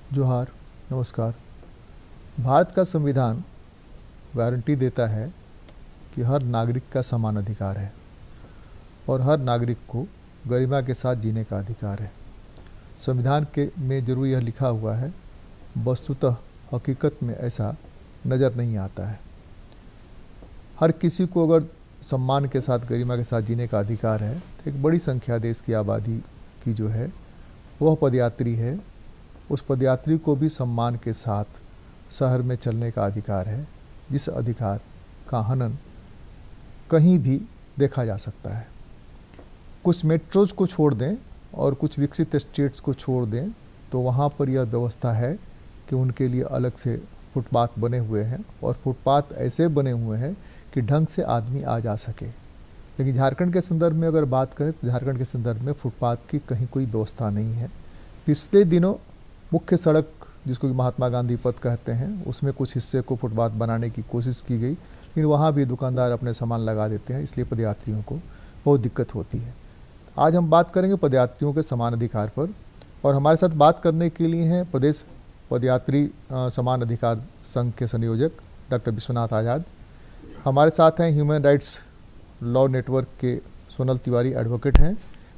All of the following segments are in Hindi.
जोहार, नमस्कार। भारत का संविधान गारंटी देता है कि हर नागरिक का समान अधिकार है और हर नागरिक को गरिमा के साथ जीने का अधिकार है। संविधान के में जरूर यह लिखा हुआ है, वस्तुतः हकीकत में ऐसा नज़र नहीं आता है। हर किसी को अगर सम्मान के साथ गरिमा के साथ जीने का अधिकार है तो एक बड़ी संख्या देश की आबादी की जो है वह पदयात्री है, उस पदयात्री को भी सम्मान के साथ शहर में चलने का अधिकार है, जिस अधिकार का हनन कहीं भी देखा जा सकता है। कुछ मेट्रोज को छोड़ दें और कुछ विकसित स्टेट्स को छोड़ दें तो वहाँ पर यह व्यवस्था है कि उनके लिए अलग से फुटपाथ बने हुए हैं और फुटपाथ ऐसे बने हुए हैं कि ढंग से आदमी आ जा सके। लेकिन झारखंड के संदर्भ में अगर बात करें तो झारखंड के संदर्भ में फुटपाथ की कहीं कोई व्यवस्था नहीं है। पिछले दिनों मुख्य सड़क, जिसको कि महात्मा गांधी पथ कहते हैं, उसमें कुछ हिस्से को फुटपाथ बनाने की कोशिश की गई, लेकिन वहाँ भी दुकानदार अपने सामान लगा देते हैं, इसलिए पदयात्रियों को बहुत दिक्कत होती है। आज हम बात करेंगे पदयात्रियों के समान अधिकार पर, और हमारे साथ बात करने के लिए हैं प्रदेश पदयात्री समान अधिकार संघ के संयोजक डॉक्टर विश्वनाथ आज़ाद। हमारे साथ हैं ह्यूमन राइट्स लॉ नेटवर्क के सोनल तिवारी, एडवोकेट हैं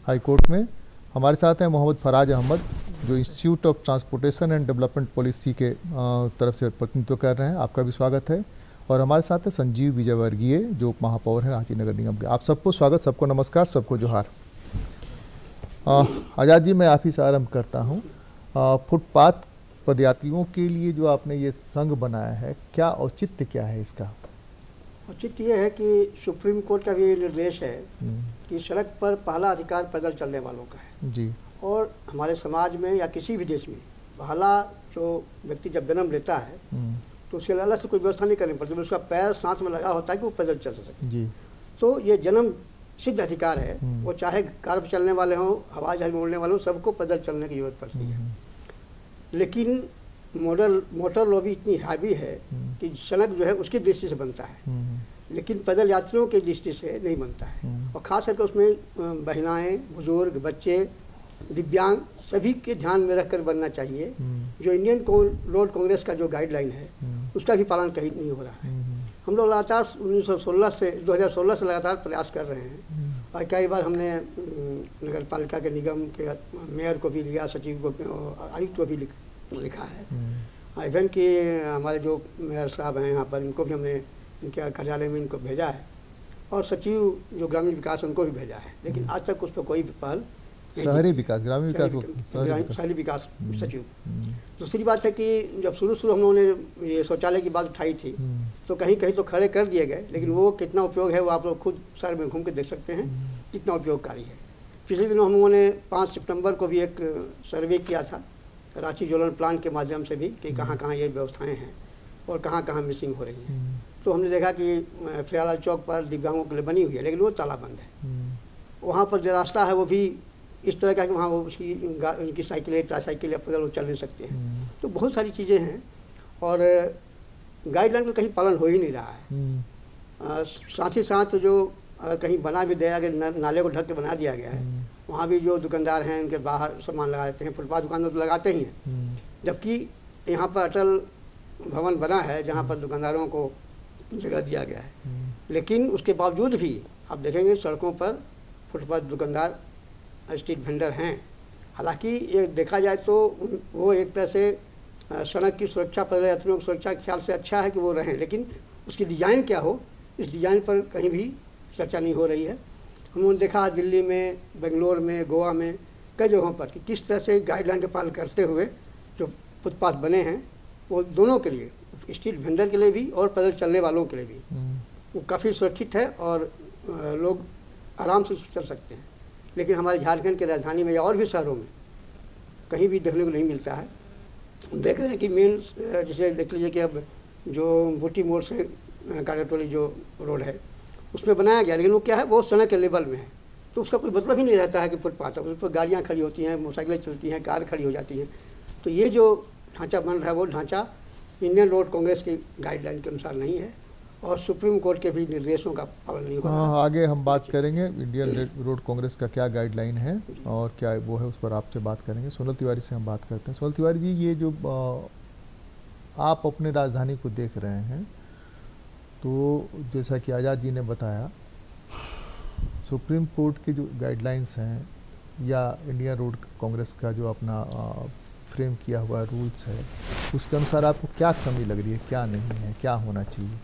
हाई कोर्ट में। हमारे साथ हैं मोहम्मद फराज अहमद, जो institute of transportation and development policy के तरफ से प्रतिनिधित्व कर रहे हैं। आपका भी स्वागत है। और हमारे साथ है संजीव विजयवर्गीय, जो उप महापौर हैं रांची नगर निगम के। आप सबको स्वागत, सबको नमस्कार, सबको जोहार। आज़ाद जी, मैं आप ही से आरम्भ करता हूँ। फुटपाथ पदयात्रियों के लिए जो आपने ये संघ बनाया है, क्या औचित्य क्या है इसका? औचित्य ये है कि सुप्रीम कोर्ट का भी निर्देश है कि सड़क पर पहला अधिकार पैदल चलने वालों का है जी। और हमारे समाज में या किसी भी देश में पहला जो व्यक्ति जब जन्म लेता है तो उसके लिए अलग से कोई व्यवस्था नहीं करनी पड़ती, उसका पैर सांस में लगा होता है कि वो पैदल चल सके जी। तो ये जन्म सिद्ध अधिकार है। वो चाहे कार पर चलने वाले हों, हवाई जहाज में उड़ने वाले हों, सबको पैदल चलने की जरूरत पड़ती है। लेकिन मोटर लॉबी इतनी हावी है कि सड़क जो है उसकी दृष्टि से बनता है, लेकिन पैदल यात्रियों की दृष्टि से नहीं बनता है। और ख़ास करके उसमें महिलाएं, बुजुर्ग, बच्चे, दिव्यांग सभी के ध्यान में रखकर बनना चाहिए। जो इंडियन रोड कांग्रेस का जो गाइडलाइन है उसका भी पालन कहीं नहीं हो रहा है। हम लोग लगातार 2016 से लगातार प्रयास कर रहे हैं और कई बार हमने नगर पालिका के निगम के मेयर को भी लिया, सचिव को, आयुक्त को भी लिखा है। इवन कि हमारे जो मेयर साहब हैं यहाँ पर, इनको भी हमने इनके कार्यालय में इनको भेजा है और सचिव जो ग्रामीण विकास उनको भी भेजा है, लेकिन आज तक उस पर कोई पहल। शहरी विकास, ग्रामीण विकास, शहरी विकास सचिव। दूसरी बात है कि जब शुरू हम लोगों ने ये शौचालय की बात उठाई थी तो कहीं कहीं तो खड़े कर दिए गए, लेकिन वो कितना उपयोग है वो आप लोग खुद शहर में घूम के देख सकते हैं कितना उपयोगकारी है। पिछले दिनों हम लोगों ने 5 सितंबर को भी एक सर्वे किया था रांची जोनल प्लान के माध्यम से भी कि कहाँ कहाँ ये व्यवस्थाएं हैं और कहाँ कहाँ मिसिंग हो रही हैं। तो हमने देखा कि फ्याला चौक पर दिव्यांगों के लिए बनी हुई है, लेकिन वो तालाबंद है। वहाँ पर जो रास्ता है वो भी इस तरह का कि वहाँ वो उनकी साइकिलें, ट्राईसाइकिल या पैदल वो चल नहीं सकते हैं। तो बहुत सारी चीज़ें हैं और गाइडलाइन का कहीं पालन हो ही नहीं रहा है। साथ ही साथ जो अगर कहीं बना भी दिया गया, नाले को ढक के बना दिया गया है, वहाँ भी जो दुकानदार हैं उनके बाहर सामान लगाते हैं। फुटपाथ दुकानदार तो लगाते ही हैं, जबकि यहाँ पर अटल भवन बना है जहाँ पर दुकानदारों को जगह दिया गया है, लेकिन उसके बावजूद भी आप देखेंगे सड़कों पर फुटपाथ दुकानदार, स्ट्रीट वेंडर हैं। हालांकि ये देखा जाए तो वो एक तरह से सड़क की सुरक्षा, पैदल यात्रियों की सुरक्षा के ख्याल से अच्छा है कि वो रहें, लेकिन उसकी डिज़ाइन क्या हो, इस डिज़ाइन पर कहीं भी चर्चा नहीं हो रही है। हमने देखा दिल्ली में, बेंगलोर में, गोवा में, कई जगहों पर कि किस तरह से गाइडलाइन का पालन करते हुए जो फुटपाथ बने हैं वो दोनों के लिए, स्ट्रीट वेंडर के लिए भी और पैदल चलने वालों के लिए भी, वो काफ़ी सुरक्षित है और लोग आराम से चल सकते हैं। लेकिन हमारे झारखंड के राजधानी में या और भी शहरों में कहीं भी देखने को नहीं मिलता है। हम देख रहे हैं कि मेन जैसे देख लीजिए कि अब जो बूटी मोड़ से कागरटोली जो रोड है उसमें बनाया गया, लेकिन वो क्या है, वो सड़क के लेवल में है, तो उसका कोई मतलब ही नहीं रहता है कि फुटपाथ है। उस पर गाड़ियाँ खड़ी होती हैं, मोटरसाइकिलें चलती हैं, कार खड़ी हो जाती हैं। तो ये जो ढांचा बन रहा है वो ढांचा इंडियन रोड कांग्रेस की गाइडलाइन के अनुसार नहीं है और सुप्रीम कोर्ट के भी निर्देशों का पालन नहीं होगा। हाँ, आगे हम बात करेंगे इंडियन रोड कांग्रेस का क्या गाइडलाइन है और क्या वो है, उस पर आपसे बात करेंगे। सोनल तिवारी से हम बात करते हैं। सोनल तिवारी जी, ये जो आप अपने राजधानी को देख रहे हैं, तो जैसा कि आज़ाद जी ने बताया, सुप्रीम कोर्ट की जो गाइडलाइंस हैं या इंडियन रोड कांग्रेस का जो अपना फ्रेम किया हुआ रूल्स है, उसके अनुसार आपको क्या कमी लग रही है, क्या नहीं है, क्या होना चाहिए?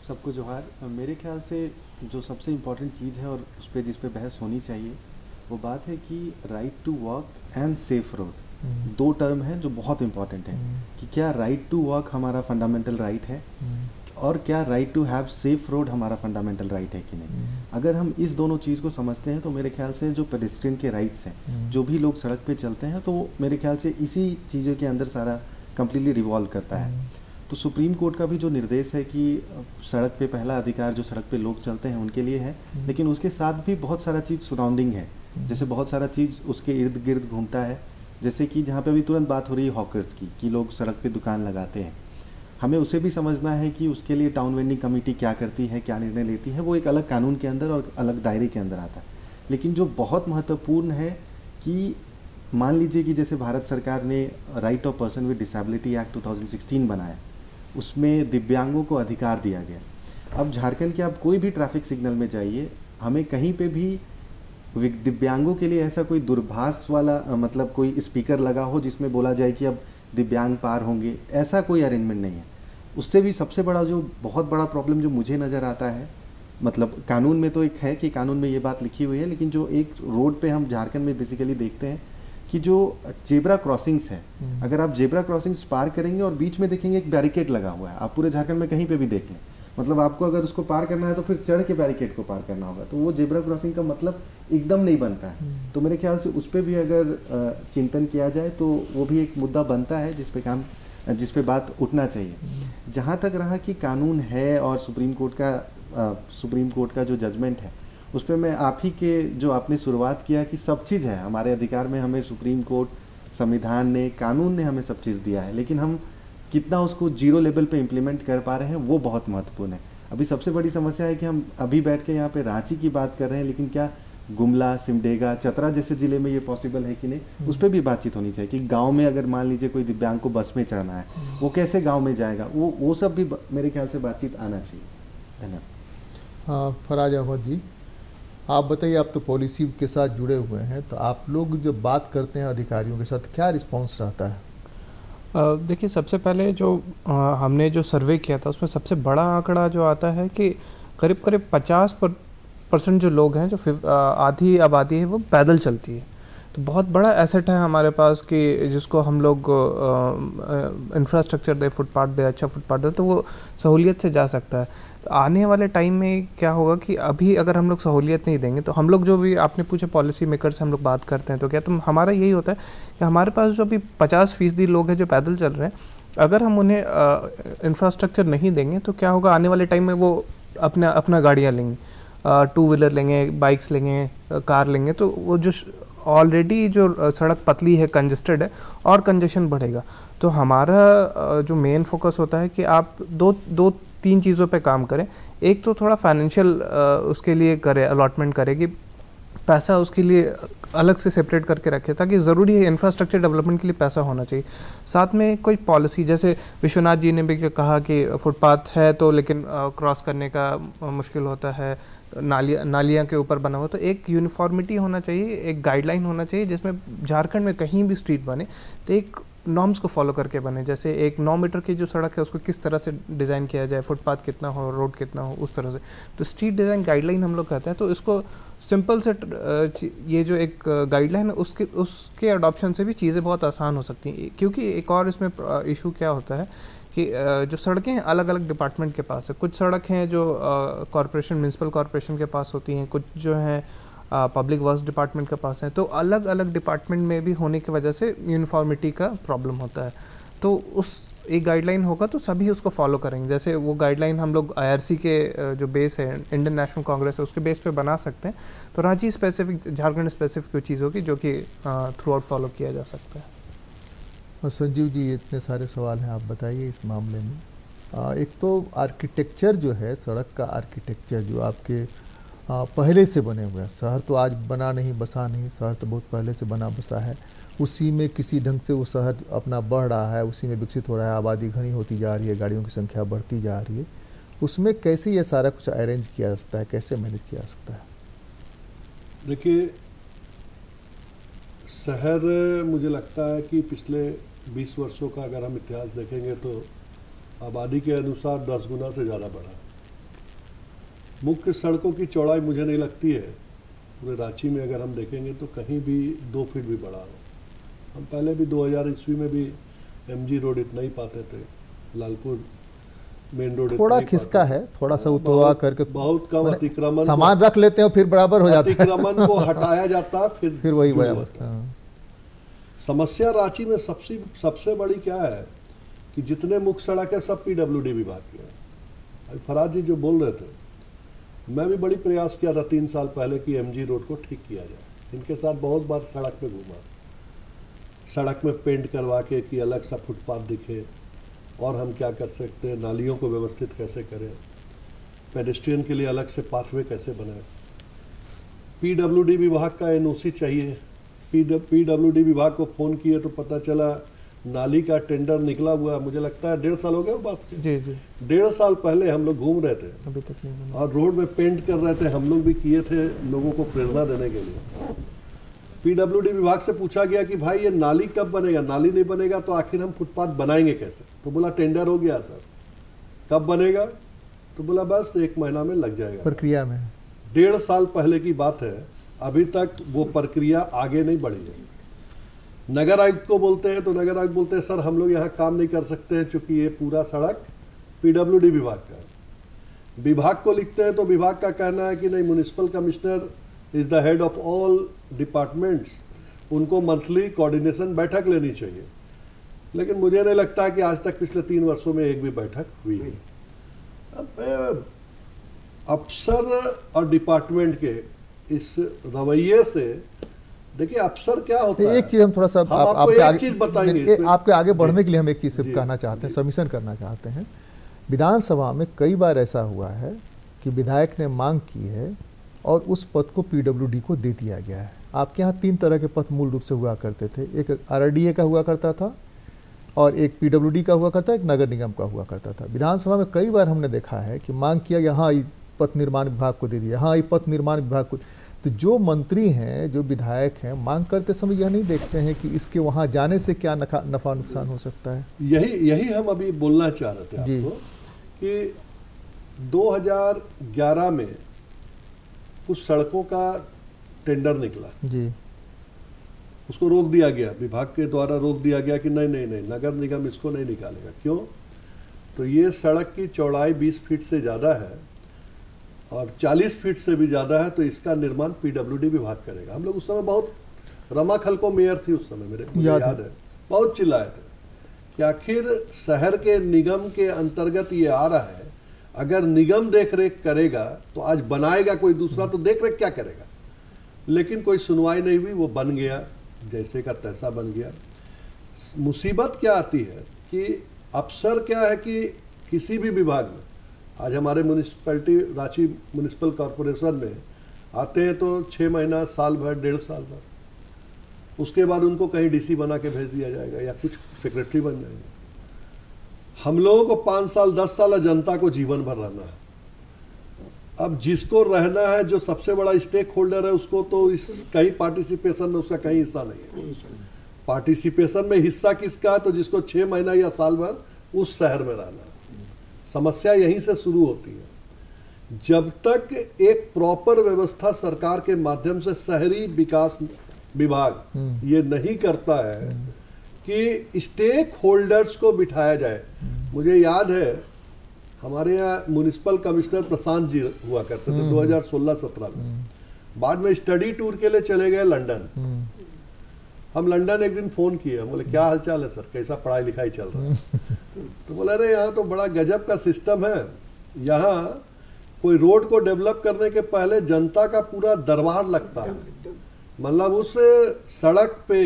सबको जोहार। मेरे ख्याल से जो सबसे इम्पोर्टेंट चीज़ है और उस पर जिस पे बहस होनी चाहिए वो बात है कि right to walk and safe road, दो टर्म हैं जो बहुत इम्पोर्टेंट है। कि क्या राइट टू वॉक हमारा फंडामेंटल राइट है और क्या right to have safe road हमारा फंडामेंटल राइट है कि नहीं। अगर हम इस दोनों चीज़ को समझते हैं तो मेरे ख्याल से जो पेडेस्ट्रियन के राइट्स हैं, जो भी लोग सड़क पे चलते हैं, तो मेरे ख्याल से इसी चीज़ों के अंदर सारा कम्प्लीटली रिवॉल्व करता है। तो सुप्रीम कोर्ट का भी जो निर्देश है कि सड़क पे पहला अधिकार जो सड़क पे लोग चलते हैं उनके लिए है, लेकिन उसके साथ भी बहुत सारा चीज़ सराउंडिंग है, जैसे बहुत सारा चीज़ उसके इर्द गिर्द घूमता है। जैसे कि जहाँ पे अभी तुरंत बात हो रही है हॉकर्स की, कि लोग सड़क पे दुकान लगाते हैं, हमें उसे भी समझना है कि उसके लिए टाउन वेंडिंग कमेटी क्या करती है, क्या निर्णय लेती है, वो एक अलग कानून के अंदर और अलग दायरे के अंदर आता है। लेकिन जो बहुत महत्वपूर्ण है कि मान लीजिए कि जैसे भारत सरकार ने right of person with disability act 2016 बनाया, उसमें दिव्यांगों को अधिकार दिया गया। अब झारखंड के आप कोई भी ट्रैफिक सिग्नल में जाइए, हमें कहीं पे भी दिव्यांगों के लिए ऐसा कोई दूरभाष वाला मतलब कोई स्पीकर लगा हो जिसमें बोला जाए कि अब दिव्यांग पार होंगे, ऐसा कोई अरेंजमेंट नहीं है। उससे भी सबसे बड़ा जो बहुत बड़ा प्रॉब्लम जो मुझे नज़र आता है, मतलब कानून में तो एक है कि कानून में ये बात लिखी हुई है, लेकिन जो एक रोड पे हम झारखंड में बेसिकली देखते हैं कि जो जेब्रा क्रॉसिंग्स है, अगर आप जेब्रा क्रॉसिंग्स पार करेंगे और बीच में देखेंगे एक बैरिकेड लगा हुआ है, आप पूरे झारखंड में कहीं पे भी देख लें, मतलब आपको अगर उसको पार करना है तो फिर चढ़ के बैरिकेड को पार करना होगा, तो वो जेब्रा क्रॉसिंग का मतलब एकदम नहीं बनता है। तो मेरे ख्याल से उस पर भी अगर चिंतन किया जाए तो वो भी एक मुद्दा बनता है जिस पे बात उठना चाहिए। जहाँ तक रहा कि कानून है और सुप्रीम कोर्ट का जो जजमेंट है, उस पर मैं आप ही के जो आपने शुरुआत किया कि सब चीज़ है हमारे अधिकार में, हमें सुप्रीम कोर्ट, संविधान ने, कानून ने हमें सब चीज़ दिया है, लेकिन हम कितना उसको जीरो लेवल पे इम्प्लीमेंट कर पा रहे हैं वो बहुत महत्वपूर्ण है। अभी सबसे बड़ी समस्या है कि हम अभी बैठ के यहाँ पे रांची की बात कर रहे हैं, लेकिन क्या गुमला, सिमडेगा, चतरा जैसे ज़िले में ये पॉसिबल है कि नहीं, उस पर भी बातचीत होनी चाहिए। कि गांव में अगर मान लीजिए कोई दिव्यांग को बस में चढ़ना है, वो कैसे गांव में जाएगा, वो सब भी मेरे ख्याल से बातचीत आना चाहिए। धन्यवाद। हाँ, फराज अहमद जी, आप बताइए, आप तो पॉलिसी के साथ जुड़े हुए हैं, तो आप लोग जब बात करते हैं अधिकारियों के साथ, क्या रिस्पॉन्स रहता है? देखिए, सबसे पहले जो हमने जो सर्वे किया था उसमें सबसे बड़ा आंकड़ा जो आता है कि करीब 50% जो लोग हैं, जो आधी आबादी है वो पैदल चलती है। तो बहुत बड़ा एसेट है हमारे पास कि जिसको हम लोग इंफ्रास्ट्रक्चर दे, फुटपाथ दे, अच्छा फुटपाथ दे, तो वो सहूलियत से जा सकता है। तो आने वाले टाइम में क्या होगा कि अभी अगर हम लोग सहूलियत नहीं देंगे, तो हम लोग जो भी आपने पूछे पॉलिसी मेकर से हम लोग बात करते हैं, तो क्या तुम हमारा यही होता है कि हमारे पास जो अभी 50% लोग हैं जो पैदल चल रहे हैं, अगर हम उन्हें इंफ्रास्ट्रक्चर नहीं देंगे तो क्या होगा, आने वाले टाइम में वो अपना गाड़ियाँ लेंगे, 2 व्हीलर लेंगे, बाइक्स लेंगे, कार लेंगे, तो वो जो ऑलरेडी जो सड़क पतली है, कंजेस्टेड है, और कंजेशन बढ़ेगा। तो हमारा जो मेन फोकस होता है कि आप दो तीन चीज़ों पे काम करें। एक तो थोड़ा फाइनेंशियल उसके लिए करें, अलॉटमेंट करें कि पैसा उसके लिए अलग से सेपरेट करके रखें, ताकि ज़रूरी है इंफ्रास्ट्रक्चर डेवलपमेंट के लिए पैसा होना चाहिए। साथ में कोई पॉलिसी, जैसे विश्वनाथ जी ने भी कहा कि फुटपाथ है तो लेकिन क्रॉस करने का मुश्किल होता है, नालियाँ के ऊपर बना हुआ, तो एक यूनिफॉर्मिटी होना चाहिए, एक गाइडलाइन होना चाहिए जिसमें झारखंड में कहीं भी स्ट्रीट बने तो एक नॉर्म्स को फॉलो करके बने। जैसे एक 9 मीटर की जो सड़क है उसको किस तरह से डिज़ाइन किया जाए, फुटपाथ कितना हो, रोड कितना हो, उस तरह से। तो स्ट्रीट डिज़ाइन गाइडलाइन हम लोग कहते हैं। तो इसको सिंपल से ये जो एक गाइडलाइन है उसके अडॉप्शन से भी चीज़ें बहुत आसान हो सकती हैं। क्योंकि एक और इसमें इशू क्या होता है कि जो सड़कें हैं अलग अलग डिपार्टमेंट के पास है। कुछ सड़क हैं जो कॉरपोरेशन, म्यूनसिपल कॉरपोरेशन के पास होती हैं, कुछ जो हैं पब्लिक वर्क्स डिपार्टमेंट के पास है। तो अलग अलग डिपार्टमेंट में भी होने की वजह से यूनिफॉर्मिटी का प्रॉब्लम होता है। तो उस एक गाइडलाइन होगा तो सभी उसको फॉलो करेंगे। जैसे वो गाइडलाइन हम लोग IRC के जो बेस है, इंडियन नेशनल कांग्रेस है, उसके बेस पे बना सकते हैं। तो रांची स्पेसिफिक, झारखंड स्पेसिफिक कोई चीज़ होगी जो कि थ्रू आउट फॉलो किया जा सकता है। और संजीव जी, इतने सारे सवाल हैं, आप बताइए इस मामले में। एक तो आर्किटेक्चर जो है, सड़क का आर्किटेक्चर जो आपके पहले से बने हुए हैं, शहर तो आज बना नहीं बसा नहीं, शहर तो बहुत पहले से बना बसा है, उसी में किसी ढंग से वो शहर अपना बढ़ रहा है, उसी में विकसित हो रहा है, आबादी घनी होती जा रही है, गाड़ियों की संख्या बढ़ती जा रही है, उसमें कैसे ये सारा कुछ अरेंज किया जा सकता है, कैसे मैनेज किया जा सकता है? देखिए, शहर मुझे लगता है कि पिछले 20 वर्षों का अगर हम इतिहास देखेंगे तो आबादी के अनुसार 10 गुना से ज़्यादा बढ़ा। मुख्य सड़कों की चौड़ाई मुझे नहीं लगती है पूरे रांची में अगर हम देखेंगे तो कहीं भी 2 फीट भी बढ़ा हो। हम पहले भी 2000 ईस्वी में भी MG रोड इतना ही पाते थे, लालपुर मेन रोड थोड़ा खिसका है, थोड़ा सा उतवा करके बहुत कम अतिक्रमण, सामान रख लेते हैं फिर बराबर हो जाता है, अतिक्रमण को हटाया जाता फिर वही बराबर। समस्या रांची में सबसे बड़ी क्या है कि जितने मुख्य सड़क है सब PWD विभाग के हैं। अभी फराज जी जो बोल रहे थे, मैं भी बड़ी प्रयास किया था 3 साल पहले कि MG रोड को ठीक किया जाए। इनके साथ बहुत बार सड़क पे घूमा, सड़क में पेंट करवा के कि अलग सा फुटपाथ दिखे, और हम क्या कर सकते हैं, नालियों को व्यवस्थित कैसे करें, पेडेस्ट्रियन के लिए अलग से पाथवे कैसे बनाए। PWD विभाग का NOC चाहिए। PWD विभाग को फ़ोन किए तो पता चला नाली का टेंडर निकला हुआ है। मुझे लगता है 1.5 साल हो गया वो बात के। जी 1.5 साल पहले हम लोग घूम रहे थे, अभी तक नहीं बना। और रोड में पेंट कर रहे थे। हम लोग भी किए थे लोगों को प्रेरणा देने के लिए। PWD विभाग से पूछा गया कि भाई ये नाली कब बनेगा, नाली नहीं बनेगा तो आखिर हम फुटपाथ बनाएंगे कैसे? तो बोला टेंडर हो गया सर, कब बनेगा? तो बोला बस 1 महीना में लग जाएगा। प्रक्रिया में 1.5 साल पहले की बात है, अभी तक वो प्रक्रिया आगे नहीं बढ़ी है। नगर आयुक्त को बोलते हैं तो नगर आयुक्त बोलते हैं सर हम लोग यहाँ काम नहीं कर सकते हैं क्योंकि ये पूरा सड़क PWD विभाग का है। विभाग को लिखते हैं तो विभाग का कहना है कि नहीं, municipal commissioner is the head of all departments, उनको मंथली कोऑर्डिनेशन बैठक लेनी चाहिए। लेकिन मुझे नहीं लगता कि आज तक पिछले 3 वर्षों में एक भी बैठक हुई है। अब अफसर और डिपार्टमेंट के इस रवैये से देखिए, अफसर क्या होता है। एक चीज हम थोड़ा सा आपके आगे बढ़ने के लिए हम एक चीज सिर्फ कहना चाहते हैं, सबमिशन करना चाहते हैं। विधानसभा में कई बार ऐसा हुआ है कि विधायक ने मांग की है और उस पद को PWD को दे दिया गया है। आपके यहाँ 3 तरह के पद मूल रूप से हुआ करते थे, एक RDA का हुआ करता था और एक PWD का हुआ करता, एक नगर निगम का हुआ करता था। विधानसभा में कई बार हमने देखा है कि मांग किया, यहाँ पथ निर्माण विभाग को दे दिया, हाँ ये पथ निर्माण विभाग को। तो जो मंत्री हैं, जो विधायक हैं, मांग करते समय यह नहीं देखते हैं कि इसके वहाँ जाने से क्या नफा नुकसान हो सकता है। यही हम अभी बोलना चाह रहे थे आपको कि 2011 में कुछ सड़कों का टेंडर निकला जी, उसको रोक दिया गया, विभाग के द्वारा रोक दिया गया कि नहीं नगर निगम इसको नहीं निकालेगा। क्यों? तो ये सड़क की चौड़ाई 20 फीट से ज़्यादा है और 40 फीट से भी ज़्यादा है, तो इसका निर्माण PWD विभाग करेगा। हम लोग उस समय बहुत, रमा खलको मेयर थी उस समय, मुझे याद है, बहुत चिल्लाए थे कि आखिर शहर के निगम के अंतर्गत ये आ रहा है, अगर निगम देख रेख करेगा तो आज बनाएगा कोई दूसरा, तो देख रेख क्या करेगा। लेकिन कोई सुनवाई नहीं हुई, वो बन गया, जैसे का तैसा बन गया। मुसीबत क्या आती है कि अफसर क्या है कि किसी भी विभाग में, आज हमारे म्यूनिसिपैलिटी रांची म्यूनिसिपल कॉरपोरेशन में आते हैं तो 6 महीना, साल भर, 1.5 साल भर, उसके बाद उनको कहीं DC बना के भेज दिया जाएगा या कुछ सेक्रेटरी बन जाएंगे। हम लोगों को 5 साल 10 साल, जनता को जीवन भर रहना है। अब जिसको रहना है, जो सबसे बड़ा स्टेक होल्डर है, उसको तो इस कहीं पार्टिसिपेशन में उसका कहीं हिस्सा नहीं है। पार्टिसिपेशन में हिस्सा किसका है? तो जिसको 6 महीना या साल भर उस शहर में रहना है। समस्या यहीं से शुरू होती है। जब तक एक प्रॉपर व्यवस्था सरकार के माध्यम से शहरी विकास विभाग ये नहीं करता है कि स्टेक होल्डर्स को बिठाया जाए। मुझे याद है हमारे यहाँ म्युनिसिपल कमिश्नर प्रशांत जी हुआ करते थे 2016-17 में। बाद में स्टडी टूर के लिए चले गए लंदन। हम लंदन एक दिन फ़ोन किए, बोले क्या हालचाल है सर, कैसा पढ़ाई लिखाई चल रहा है? तो बोला अरे यहाँ तो बड़ा गजब का सिस्टम है, यहाँ कोई रोड को डेवलप करने के पहले जनता का पूरा दरबार लगता है। मतलब उस सड़क पे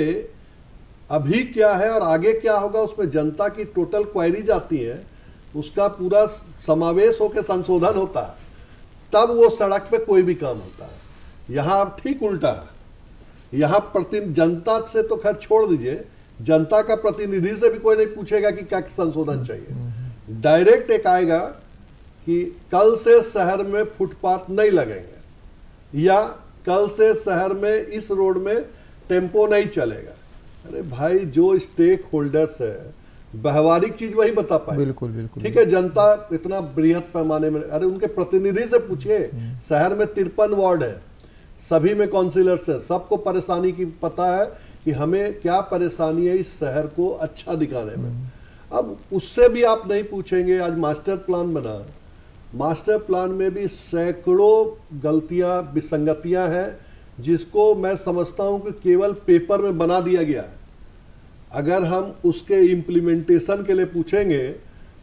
अभी क्या है और आगे क्या होगा, उसमें जनता की टोटल क्वायरीज आती हैं। उसका पूरा समावेश होकर संशोधन होता है, तब वो सड़क पे कोई भी काम होता है। यहाँ अब ठीक उल्टा है, यहाँ जनता से तो खैर छोड़ दीजिए, जनता का प्रतिनिधि से भी कोई नहीं पूछेगा कि क्या संशोधन चाहिए। डायरेक्ट एक आएगा कि कल से शहर में फुटपाथ नहीं लगेंगे, या कल से शहर में इस रोड में टेम्पो नहीं चलेगा। अरे भाई, जो स्टेक होल्डर्स है, व्यवहारिक चीज वही बता पाए। बिल्कुल बिल्कुल। ठीक है, जनता इतना बृहद पैमाने में, अरे उनके प्रतिनिधि से पूछिए। शहर में 53 वार्ड है, सभी में काउंसिलर्स है, सबको परेशानी की पता है कि हमें क्या परेशानी है इस शहर को अच्छा दिखाने में। अब उससे भी आप नहीं पूछेंगे। आज मास्टर प्लान बना, मास्टर प्लान में भी सैकड़ों गलतियां, विसंगतियां हैं, जिसको मैं समझता हूं कि केवल पेपर में बना दिया गया है। अगर हम उसके इम्प्लीमेंटेशन के लिए पूछेंगे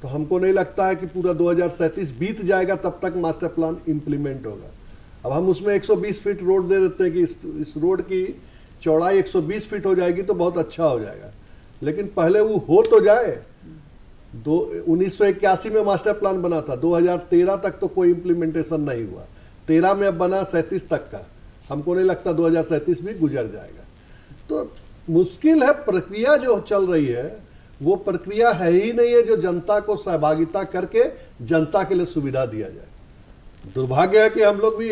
तो हमको नहीं लगता है कि पूरा 2037 बीत जाएगा तब तक मास्टर प्लान इम्प्लीमेंट होगा। अब हम उसमें 120 फीट रोड दे देते हैं कि इस रोड की चौड़ाई 120 फीट हो जाएगी तो बहुत अच्छा हो जाएगा, लेकिन पहले वो हो तो जाए। 1981 में मास्टर प्लान बना था, 2013 तक तो कोई इम्प्लीमेंटेशन नहीं हुआ, 13 में अब बना 37 तक का। हमको नहीं लगता 2037 भी गुजर जाएगा। तो मुश्किल है, प्रक्रिया जो चल रही है वो प्रक्रिया है ही नहीं है जो जनता को सहभागिता करके जनता के लिए सुविधा दिया जाए। दुर्भाग्य है कि हम लोग भी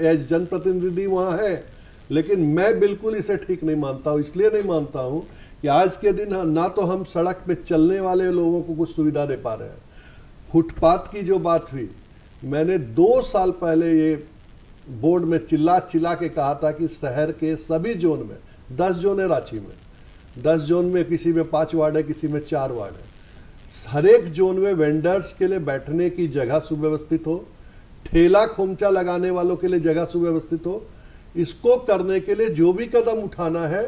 एज जनप्रतिनिधि वहाँ है, लेकिन मैं बिल्कुल इसे ठीक नहीं मानता हूँ। इसलिए नहीं मानता हूँ कि आज के दिन ना तो हम सड़क पे चलने वाले लोगों को कुछ सुविधा दे पा रहे हैं। फुटपाथ की जो बात हुई, मैंने 2 साल पहले ये बोर्ड में चिल्ला चिल्ला के कहा था कि शहर के सभी जोन में, 10 जोन है रांची में, 10 जोन में किसी में 5 वार्ड है, किसी में 4 वार्ड है, हर एक जोन में वेंडर्स के लिए बैठने की जगह सुव्यवस्थित हो, ठेला खोमचा लगाने वालों के लिए जगह सुव्यवस्थित हो। इसको करने के लिए जो भी कदम उठाना है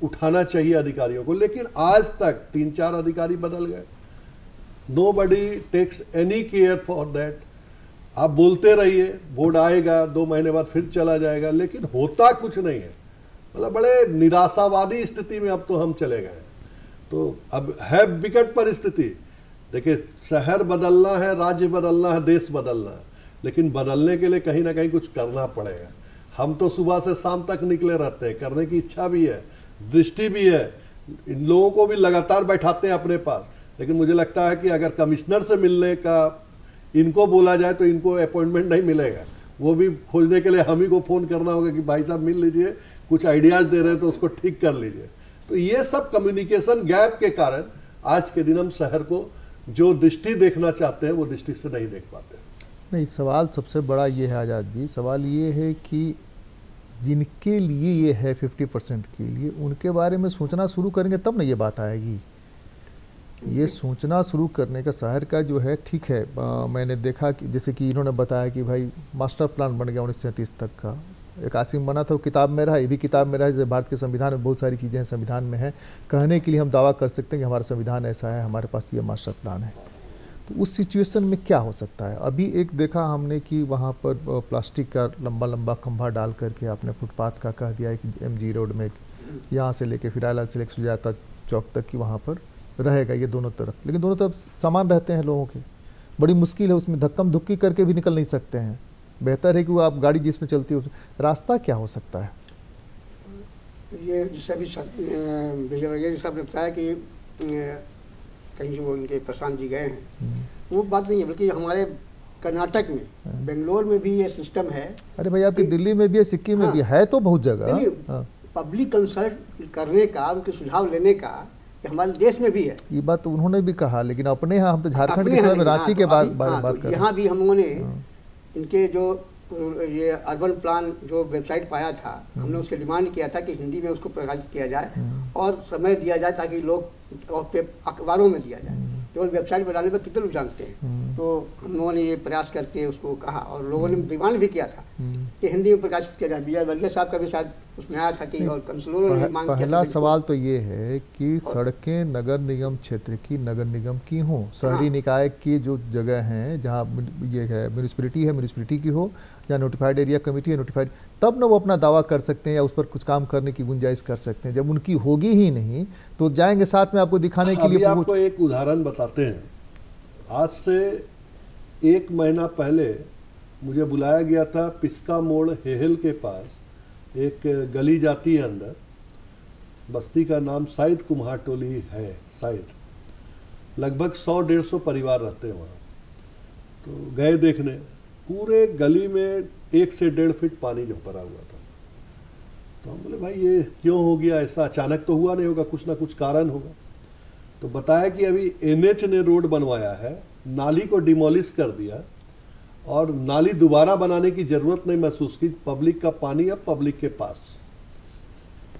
उठाना चाहिए अधिकारियों को, लेकिन आज तक 3-4 अधिकारी बदल गए। Nobody takes any care for that. आप बोलते रहिए, बोर्ड आएगा, 2 महीने बाद फिर चला जाएगा, लेकिन होता कुछ नहीं है। मतलब बड़े निराशावादी स्थिति में अब तो हम चले गए। तो अब है विकट परिस्थिति। देखिए, शहर बदलना है, राज्य बदलना है, देश बदलना है, लेकिन बदलने के लिए कहीं ना कहीं कुछ करना पड़ेगा। हम तो सुबह से शाम तक निकले रहते हैं, करने की इच्छा भी है, दृष्टि भी है, इन लोगों को भी लगातार बैठाते हैं अपने पास, लेकिन मुझे लगता है कि अगर कमिश्नर से मिलने का इनको बोला जाए तो इनको अपॉइंटमेंट नहीं मिलेगा। वो भी खोजने के लिए हम ही को फ़ोन करना होगा कि भाई साहब मिल लीजिए, कुछ आइडियाज़ दे रहे हैं तो उसको ठीक कर लीजिए। तो ये सब कम्युनिकेशन गैप के कारण आज के दिन हम शहर को जो दृष्टि देखना चाहते हैं वो दृष्टि से नहीं देख पाते। नहीं, सवाल सबसे बड़ा ये है आज़ाद जी, सवाल ये है कि जिनके लिए ये है 50% के लिए, उनके बारे में सोचना शुरू करेंगे तब ना ये बात आएगी। ये सोचना शुरू करने का शहर का जो है, ठीक है, मैंने देखा कि जैसे कि इन्होंने बताया कि भाई मास्टर प्लान बन गया 1937 तक का, 81 में बना था, वो किताब में रहा, ये भी किताब में रहा। जैसे भारत के संविधान में बहुत सारी चीज़ें हैं, संविधान में है, कहने के लिए हम दावा कर सकते हैं कि हमारा संविधान ऐसा है, हमारे पास ये मास्टर प्लान है। तो उस सिचुएशन में क्या हो सकता है? अभी एक देखा हमने कि वहाँ पर प्लास्टिक का लंबा लंबा खंभा डाल करके आपने फुटपाथ का कह दिया है कि MG रोड में यहाँ से लेके फिरालाल से लेकर सुजाता चौक तक की वहाँ पर रहेगा ये दोनों तरफ, लेकिन दोनों तरफ सामान रहते हैं लोगों के, बड़ी मुश्किल है, उसमें धक्कम धुक्की करके भी निकल नहीं सकते हैं। बेहतर है कि वो आप गाड़ी जिसमें चलती है रास्ता क्या हो सकता है? ये जैसे अभी विजय साहब ने बताया कि कहीं जो इनके प्रशांत जी गए हैं, वो बात नहीं है, बल्कि हमारे कर्नाटक में, बेंगलोर में भी ये सिस्टम है। अरे भाई, आपकी दिल्ली में भी है, सिक्किम में भी है, तो बहुत जगह पब्लिक कंसल्ट करने का, उनके सुझाव लेने का हमारे देश में भी है। ये बात तो उन्होंने भी कहा, लेकिन अपने यहाँ, हम तो झारखंड के समय में रांची के बात कर, यहाँ भी हम लोगों ने इनके जो ये अर्बन प्लान जो वेबसाइट पाया था, हमने उसके डिमांड किया था कि हिंदी में उसको प्रकाशित किया जाए और समय दिया जाए ताकि लोग अखबारों में दिया जाए। केवल वेबसाइट बनाने पर कितने लोग जानते हैं। तो हम लोगों ने ये प्रयास करके उसको कहा और लोगों ने डिमांड भी किया था कि हिंदी में प्रकाशित किया जाए। विजय वर्गीय साहब का भी शायद उसमें आया था कि, और काउंसिलरों ने मांग किया। पहला सवाल तो ये है कि सड़कें नगर निगम क्षेत्र की, नगर निगम की हों, शहरी निकाय की जो जगह हैं जहाँ ये है म्यूनिसिपैलिटी है, म्यूनिसिपैलिटी की हो, या नोटिफाइड एरिया कमेटी है, नोटिफाइड, तब ना वो अपना दावा कर सकते हैं या उस पर कुछ काम करने की गुंजाइश कर सकते हैं। जब उनकी होगी ही नहीं तो जाएंगे साथ में आपको दिखाने के लिए। आपको एक उदाहरण बताते हैं। आज से 1 महीना पहले मुझे बुलाया गया था पिस्का मोड़ हेहल के पास, एक गली जाती है अंदर, बस्ती का नाम शायद कुम्हार टोली है शायद, लगभग 100-150 परिवार रहते हैं वहाँ। तो गए देखने, पूरे गली में 1 से 1.5 फीट पानी जब भरा हुआ था। तो हम बोले भाई ये क्यों हो गया ऐसा, अचानक तो हुआ नहीं होगा, कुछ ना कुछ कारण होगा। तो बताया कि अभी NH ने रोड बनवाया है, नाली को डिमोलिश कर दिया और नाली दोबारा बनाने की ज़रूरत नहीं महसूस की, पब्लिक का पानी अब पब्लिक के पास।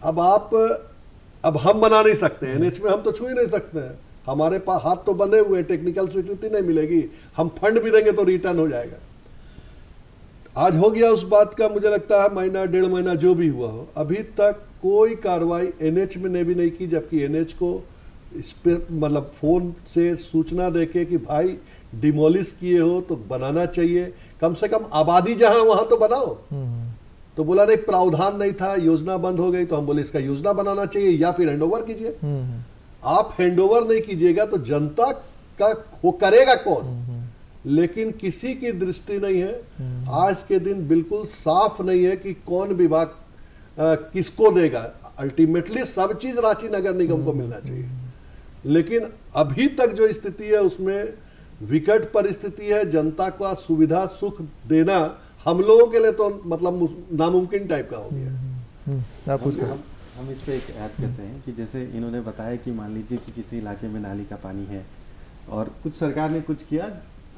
अब हम बना नहीं सकते हैं, NH में हम तो छू ही नहीं सकते हैं, हमारे पास हाथ तो बंधे हुए, टेक्निकल स्वीकृति नहीं मिलेगी, हम फंड भी देंगे तो रिटर्न हो जाएगा। आज हो गया उस बात का, मुझे लगता है महीना 1.5 महीना जो भी हुआ हो, अभी तक कोई कार्रवाई NH में ने भी नहीं की, जबकि NH को इस पे मतलब फ़ोन से सूचना देके कि भाई डिमोलिश किए हो तो बनाना चाहिए, कम से कम आबादी जहां वहां तो बनाओ। तो बोला नहीं, प्रावधान नहीं था, योजना बंद हो गई। तो हम बोले इसका योजना बनाना चाहिए या फिर हैंडओवर कीजिए। आप हैंडओवर नहीं कीजिएगा तो जनता का वो करेगा कौन? लेकिन किसी की दृष्टि नहीं है। आज के दिन बिल्कुल साफ नहीं है कि कौन विभाग किसको देगा। अल्टीमेटली सब चीज रांची नगर निगम को मिलना चाहिए, लेकिन अभी तक जो स्थिति है उसमें विकट परिस्थिति है। जनता का सुविधा सुख देना हम लोगों के लिए तो मतलब नामुमकिन टाइप का हो गया। हम इस पे एक ऐड करते हैं कि जैसे इन्होंने बताया कि मान लीजिए कि किसी इलाके में नाली का पानी है और कुछ सरकार ने कुछ किया,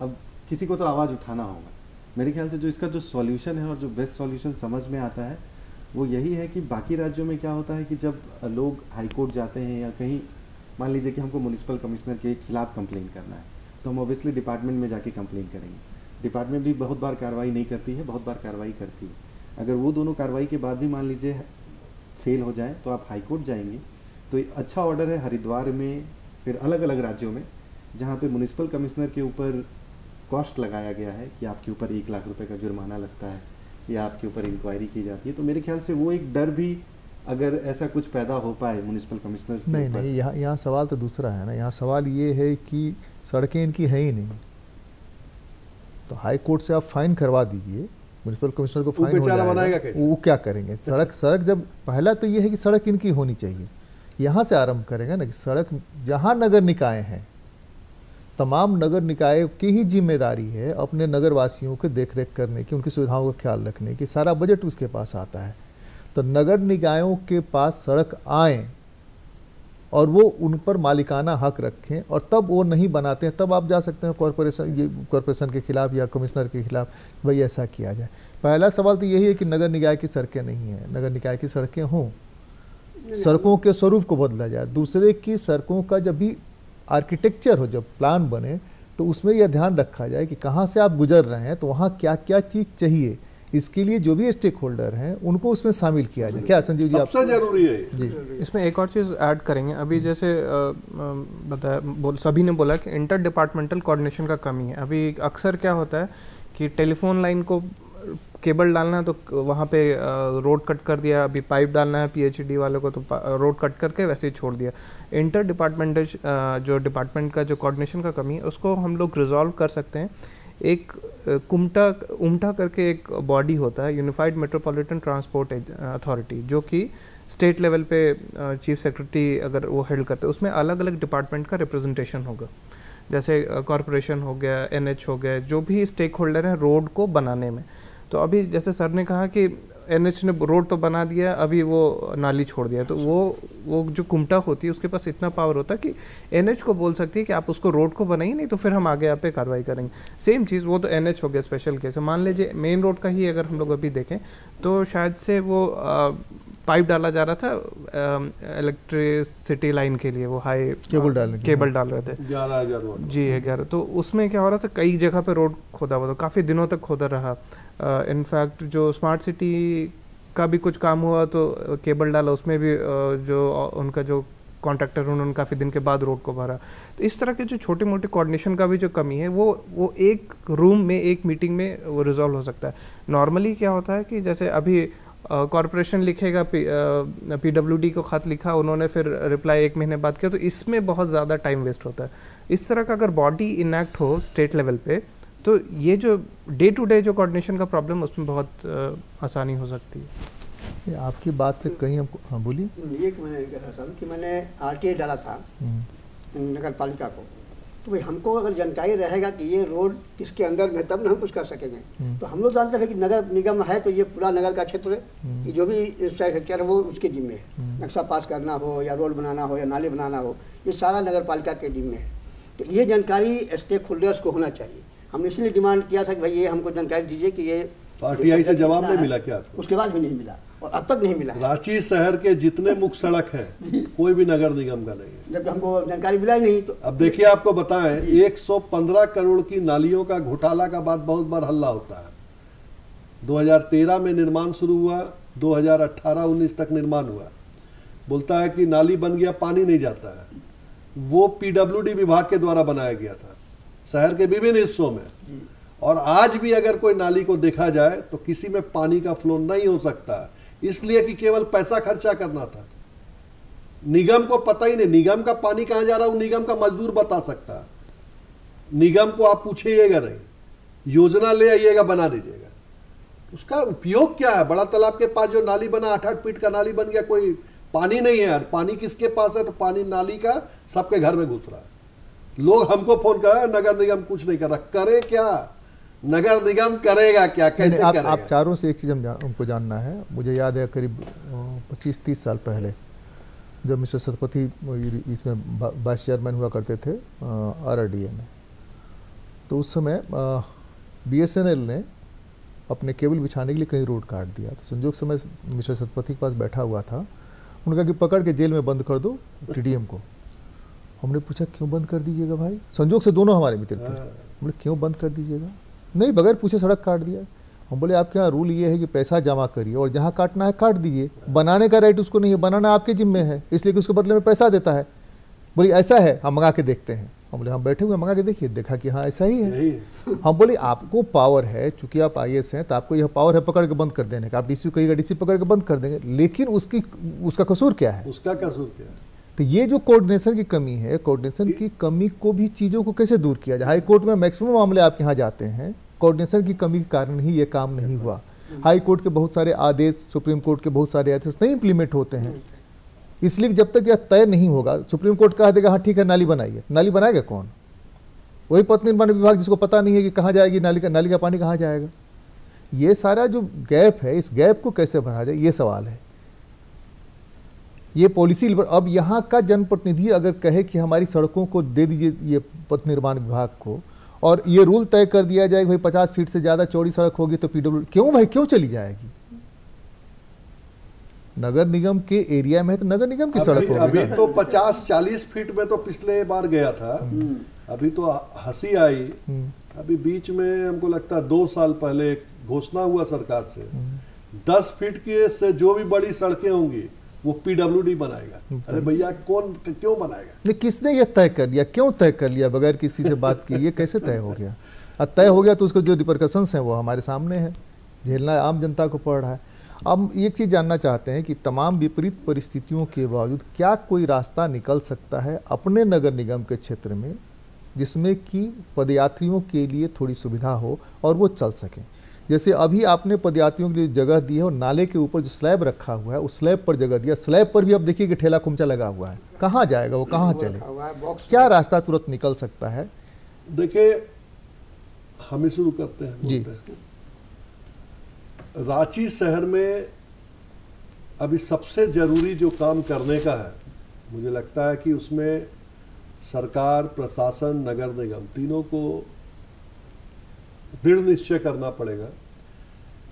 अब किसी को तो आवाज़ उठाना होगा। मेरे ख्याल से जो इसका जो सॉल्यूशन है और जो बेस्ट सॉल्यूशन समझ में आता है वो यही है कि बाकी राज्यों में क्या होता है कि जब लोग हाई कोर्ट जाते हैं या कहीं, मान लीजिए कि हमको म्युनिसिपल कमिश्नर के खिलाफ कंप्लेन करना है, तो हम ऑब्वियसली डिपार्टमेंट में जाके कंप्लेन करेंगे। डिपार्टमेंट भी बहुत बार कार्रवाई नहीं करती है, बहुत बार कार्रवाई करती है। अगर वो दोनों कार्रवाई के बाद भी मान लीजिए फेल हो जाए तो आप हाई कोर्ट जाएंगे। तो अच्छा ऑर्डर है हरिद्वार में, फिर अलग अलग राज्यों में, जहाँ पे म्युनिसिपल कमिश्नर के ऊपर कॉस्ट लगाया गया है कि आपके ऊपर 1 लाख रुपए का जुर्माना लगता है या आपके ऊपर इंक्वायरी की जाती है। तो मेरे ख्याल से वो एक डर भी, अगर ऐसा कुछ पैदा हो पाए म्युनिसिपल कमिश्नर नहीं, यहाँ सवाल तो दूसरा है ना। यहाँ सवाल ये है कि सड़कें इनकी है ही नहीं, तो हाई कोर्ट से आप फाइन करवा दीजिए, म्युनिसिपल कमिश्नर को फाइन हो जाएगा, वो क्या करेंगे? सड़क जब पहला तो ये है कि सड़क इनकी होनी चाहिए, यहाँ से आरंभ करेंगे ना कि सड़क जहाँ नगर निकाय हैं, तमाम नगर निकाय की ही जिम्मेदारी है अपने नगर वासियों के देखरेख करने की, उनकी सुविधाओं का ख्याल रखने की, सारा बजट उसके पास आता है। तो नगर निकायों के पास सड़क आए और वो उन पर मालिकाना हक रखें, और तब वो नहीं बनाते हैं, तब आप जा सकते हैं कॉरपोरेशन के खिलाफ या कमिश्नर के खिलाफ, भाई ऐसा किया जाए। पहला सवाल तो यही है कि नगर निकाय की सड़कें नहीं हैं, नगर निकाय की सड़कें हों, सड़कों के स्वरूप को बदला जाए। दूसरे की सड़कों का जब भी आर्किटेक्चर हो, जब प्लान बने, तो उसमें यह ध्यान रखा जाए कि कहाँ से आप गुजर रहे हैं, तो वहाँ क्या क्या चीज़ चाहिए, इसके लिए जो भी स्टेक होल्डर हैं उनको उसमें शामिल किया जाए। क्या संजीव जी, सबसे जरूरी है जी? इसमें एक और चीज़ ऐड करेंगे। अभी जैसे बताया, सभी ने बोला कि इंटर डिपार्टमेंटल कोऑर्डिनेशन का कमी है। अभी अक्सर क्या होता है कि टेलीफोन लाइन को केबल डालना है तो वहाँ पे रोड कट कर दिया, अभी पाइप डालना है PHED वालों को तो रोड कट करके वैसे ही छोड़ दिया। इंटर डिपार्टमेंटल जो डिपार्टमेंट का जो कोऑर्डिनेशन का कमी है उसको हम लोग रिजॉल्व कर सकते हैं। एक उमटा करके एक बॉडी होता है, यूनिफाइड मेट्रोपॉलिटन ट्रांसपोर्ट अथॉरिटी, जो कि स्टेट लेवल पे चीफ सेक्रेटरी अगर वो हेल्ड करते हैं, उसमें अलग अलग डिपार्टमेंट का रिप्रेजेंटेशन होगा। जैसे कॉरपोरेशन हो गया, NH हो गया, जो भी स्टेक होल्डर हैं रोड को बनाने में। तो अभी जैसे सर ने कहा कि NH ने रोड तो बना दिया, अभी वो नाली छोड़ दिया, तो वो जो कुमटा होती है उसके पास इतना पावर होता है कि NH को बोल सकती है कि आप उसको रोड को बनाइए, नहीं तो फिर हम आगे आप पे कार्रवाई करेंगे। सेम चीज़, वो तो NH हो गया स्पेशल केस है। मान लीजिए मेन रोड का ही अगर हम लोग अभी देखें तो शायद से वो पाइप डाला जा रहा था इलेक्ट्रिसिटी लाइन के लिए, वो हाई केबल डाल रहे थे 11,000 जी 11। तो उसमें क्या हो रहा था, कई जगह पे रोड खोदा हुआ था, काफ़ी दिनों तक खोदा रहा। इनफैक्ट जो स्मार्ट सिटी का भी कुछ काम हुआ तो केबल डाला, उसमें भी जो उनका जो कॉन्ट्रैक्टर उन्होंने काफ़ी दिन के बाद रोड को भरा। तो इस तरह के जो छोटे मोटे कोऑर्डिनेशन का भी जो कमी है वो एक रूम में एक मीटिंग में वो रिजॉल्व हो सकता है। नॉर्मली क्या होता है कि जैसे अभी कॉरपोरेशन लिखेगा, PWD को खत लिखा, उन्होंने फिर रिप्लाई 1 महीने बाद किया, तो इसमें बहुत ज़्यादा टाइम वेस्ट होता है। इस तरह का अगर बॉडी इनएक्ट हो स्टेट लेवल पे, तो ये जो डे टू डे जो कोऑर्डिनेशन का प्रॉब्लम, उसमें बहुत आसानी हो सकती है। ये आपकी बात से कहीं हमको, हाँ बोलिए। ये मैंने कह रहा था कि मैंने RTA डाला था नगर पालिका को, तो भाई हमको अगर जानकारी रहेगा कि ये रोड किसके अंदर में, तब ना हम कुछ कर सकेंगे। तो हम लोग जानते हैं कि नगर निगम है तो ये पूरा नगर का क्षेत्र कि जो भी इंफ्रास्ट्रक्चर है वो उसके जिम्मे है। नक्शा पास करना हो या रोड बनाना हो या नाले बनाना हो, ये सारा नगर पालिका के जिम्मे है। तो ये जानकारी स्टेक होल्डर्स को होना चाहिए। हमने इसलिए डिमांड किया था कि भाई ये हमको जानकारी दीजिए कि ये RTI से जवाब नहीं मिला क्या आपको? उसके बाद भी नहीं मिला और अब तक नहीं मिला। रांची शहर के जितने मुख्य सड़क हैं कोई भी नगर निगम का नहीं है। जब हमको जानकारी मिला ही नहीं तो अब देखिए, आपको बताएं, 115 करोड़ की नालियों का घोटाला का बाद बहुत बार हल्ला होता है। 2013 में निर्माण शुरू हुआ, 2018-19 तक निर्माण हुआ। बोलता है कि नाली बन गया, पानी नहीं जाता है। वो PWD विभाग के द्वारा बनाया गया था शहर के विभिन्न हिस्सों में। और आज भी अगर कोई नाली को देखा जाए तो किसी में पानी का फ्लो नहीं हो सकता, इसलिए कि केवल पैसा खर्चा करना था। निगम को पता ही नहीं निगम का पानी कहां जा रहा है, निगम का मजदूर बता सकता है। निगम को आप पूछिएगा नहीं, योजना ले आइएगा, बना दीजिएगा। उसका उपयोग क्या है? बड़ा तालाब के पास जो नाली बना, 8-8 फीट का नाली बन गया, कोई पानी नहीं है यार। पानी किसके पास है? तो पानी नाली का सबके घर में घुस रहा है। लोग हमको फोन कर रहे हैं नगर निगम कुछ नहीं कर रहा। करे क्या? नगर निगम करेगा क्या? कैसे करेगा? आप चारों से एक चीज़ हमको जानना है। मुझे याद है करीब 25-30 साल पहले जब मिस्टर सतपथी इसमें वाइस चेयरमैन हुआ करते थे RRDA में, तो उस समय BSNL ने अपने केबल बिछाने के लिए कहीं रोड काट दिया। तो संजोग समय मिस्टर सतपथी के पास बैठा हुआ था, उन्होंने कहा कि पकड़ के जेल में बंद कर दो TDM को। हमने पूछा क्यों बंद कर दीजिएगा भाई? संजोग से दोनों हमारे मित्र थे। हमने क्यों बंद कर दीजिएगा? नहीं, बगैर पूछे सड़क काट दिया। हम बोले आपके यहाँ रूल ये है कि पैसा जमा करिए और जहाँ काटना है काट दीजिए, बनाने का राइट उसको नहीं है, बनाना आपके जिम्मे है, इसलिए कि उसके बदले में पैसा देता है। बोली ऐसा है, हम मंगा के देखते हैं। हम बोले हम बैठे हुए मंगा के देखिए, देखा कि हाँ ऐसा ही है। हम बोले आपको पावर है, चूंकि आप IAS हैं तो आपको यह पावर है पकड़ के बंद कर देने का। आप DC कहिएगा, DC पकड़ के बंद कर देंगे, लेकिन उसका कसूर क्या है? उसका कसूर क्या है? तो ये जो कोऑर्डिनेशन की कमी है, कोऑर्डिनेशन की कमी को भी चीज़ों को कैसे दूर किया जाए? हाई कोर्ट में मैक्सिमम मामले आपके यहाँ जाते हैं, कोऑर्डिनेशन की कमी के कारण ही ये काम नहीं हुआ। हाई कोर्ट के बहुत सारे आदेश, सुप्रीम कोर्ट के बहुत सारे आदेश नहीं इम्प्लीमेंट होते हैं, इसलिए जब तक यह तय नहीं होगा, सुप्रीम कोर्ट कह देगा हाँ ठीक है नाली बनाइए, नाली बनाएगा कौन? वही पथ निर्माण विभाग जिसको पता नहीं है कि कहाँ जाएगी नाली का पानी कहाँ जाएगा। ये सारा जो गैप है, इस गैप को कैसे भरा जाए, ये सवाल है। ये पॉलिसी अब यहाँ का जनप्रतिनिधि अगर कहे कि हमारी सड़कों को दे दीजिए ये पथ निर्माण विभाग को, और ये रूल तय कर दिया जाए भाई 50 फीट से ज़्यादा चौड़ी सड़क होगी तो PWD क्यों भाई, क्यों चली जाएगी? नगर निगम के एरिया में है तो नगर निगम की सड़क होगी। अभी तो 50-40 फीट में तो पिछले बार गया था, अभी तो हंसी आई। अभी बीच में हमको लगता है 2 साल पहले एक घोषणा हुआ सरकार से, 10 फीट के से जो भी बड़ी सड़कें होंगी वो PWD बनाएगा। अरे भैया कौन क्यों बनाएगा? नहीं, किसने ये तय कर लिया? क्यों तय कर लिया बगैर किसी से बात किए? ये कैसे तय हो गया? अब तय हो गया तो उसको जो रिपरकशंस हैं वो हमारे सामने है, झेलना आम जनता को पड़ रहा है। अब एक चीज़ जानना चाहते हैं कि तमाम विपरीत परिस्थितियों के बावजूद क्या कोई रास्ता निकल सकता है अपने नगर निगम के क्षेत्र में जिसमें कि पदयात्रियों के लिए थोड़ी सुविधा हो और वो चल सकें? जैसे अभी आपने पदयात्रियों के लिए जगह दी है और नाले के ऊपर जो स्लैब रखा हुआ है उस स्लैब पर जगह दिया, स्लैब पर भी अब देखिए कि ठेला खुमचा लगा हुआ है, कहाँ जाएगा वो, कहाँ चले? क्या रास्ता तुरंत निकल सकता है? देखिए हम ही शुरू करते हैं जी। रांची शहर में अभी सबसे जरूरी जो काम करने का है, मुझे लगता है कि उसमें सरकार, प्रशासन, नगर निगम तीनों को दृढ़ निश्चय करना पड़ेगा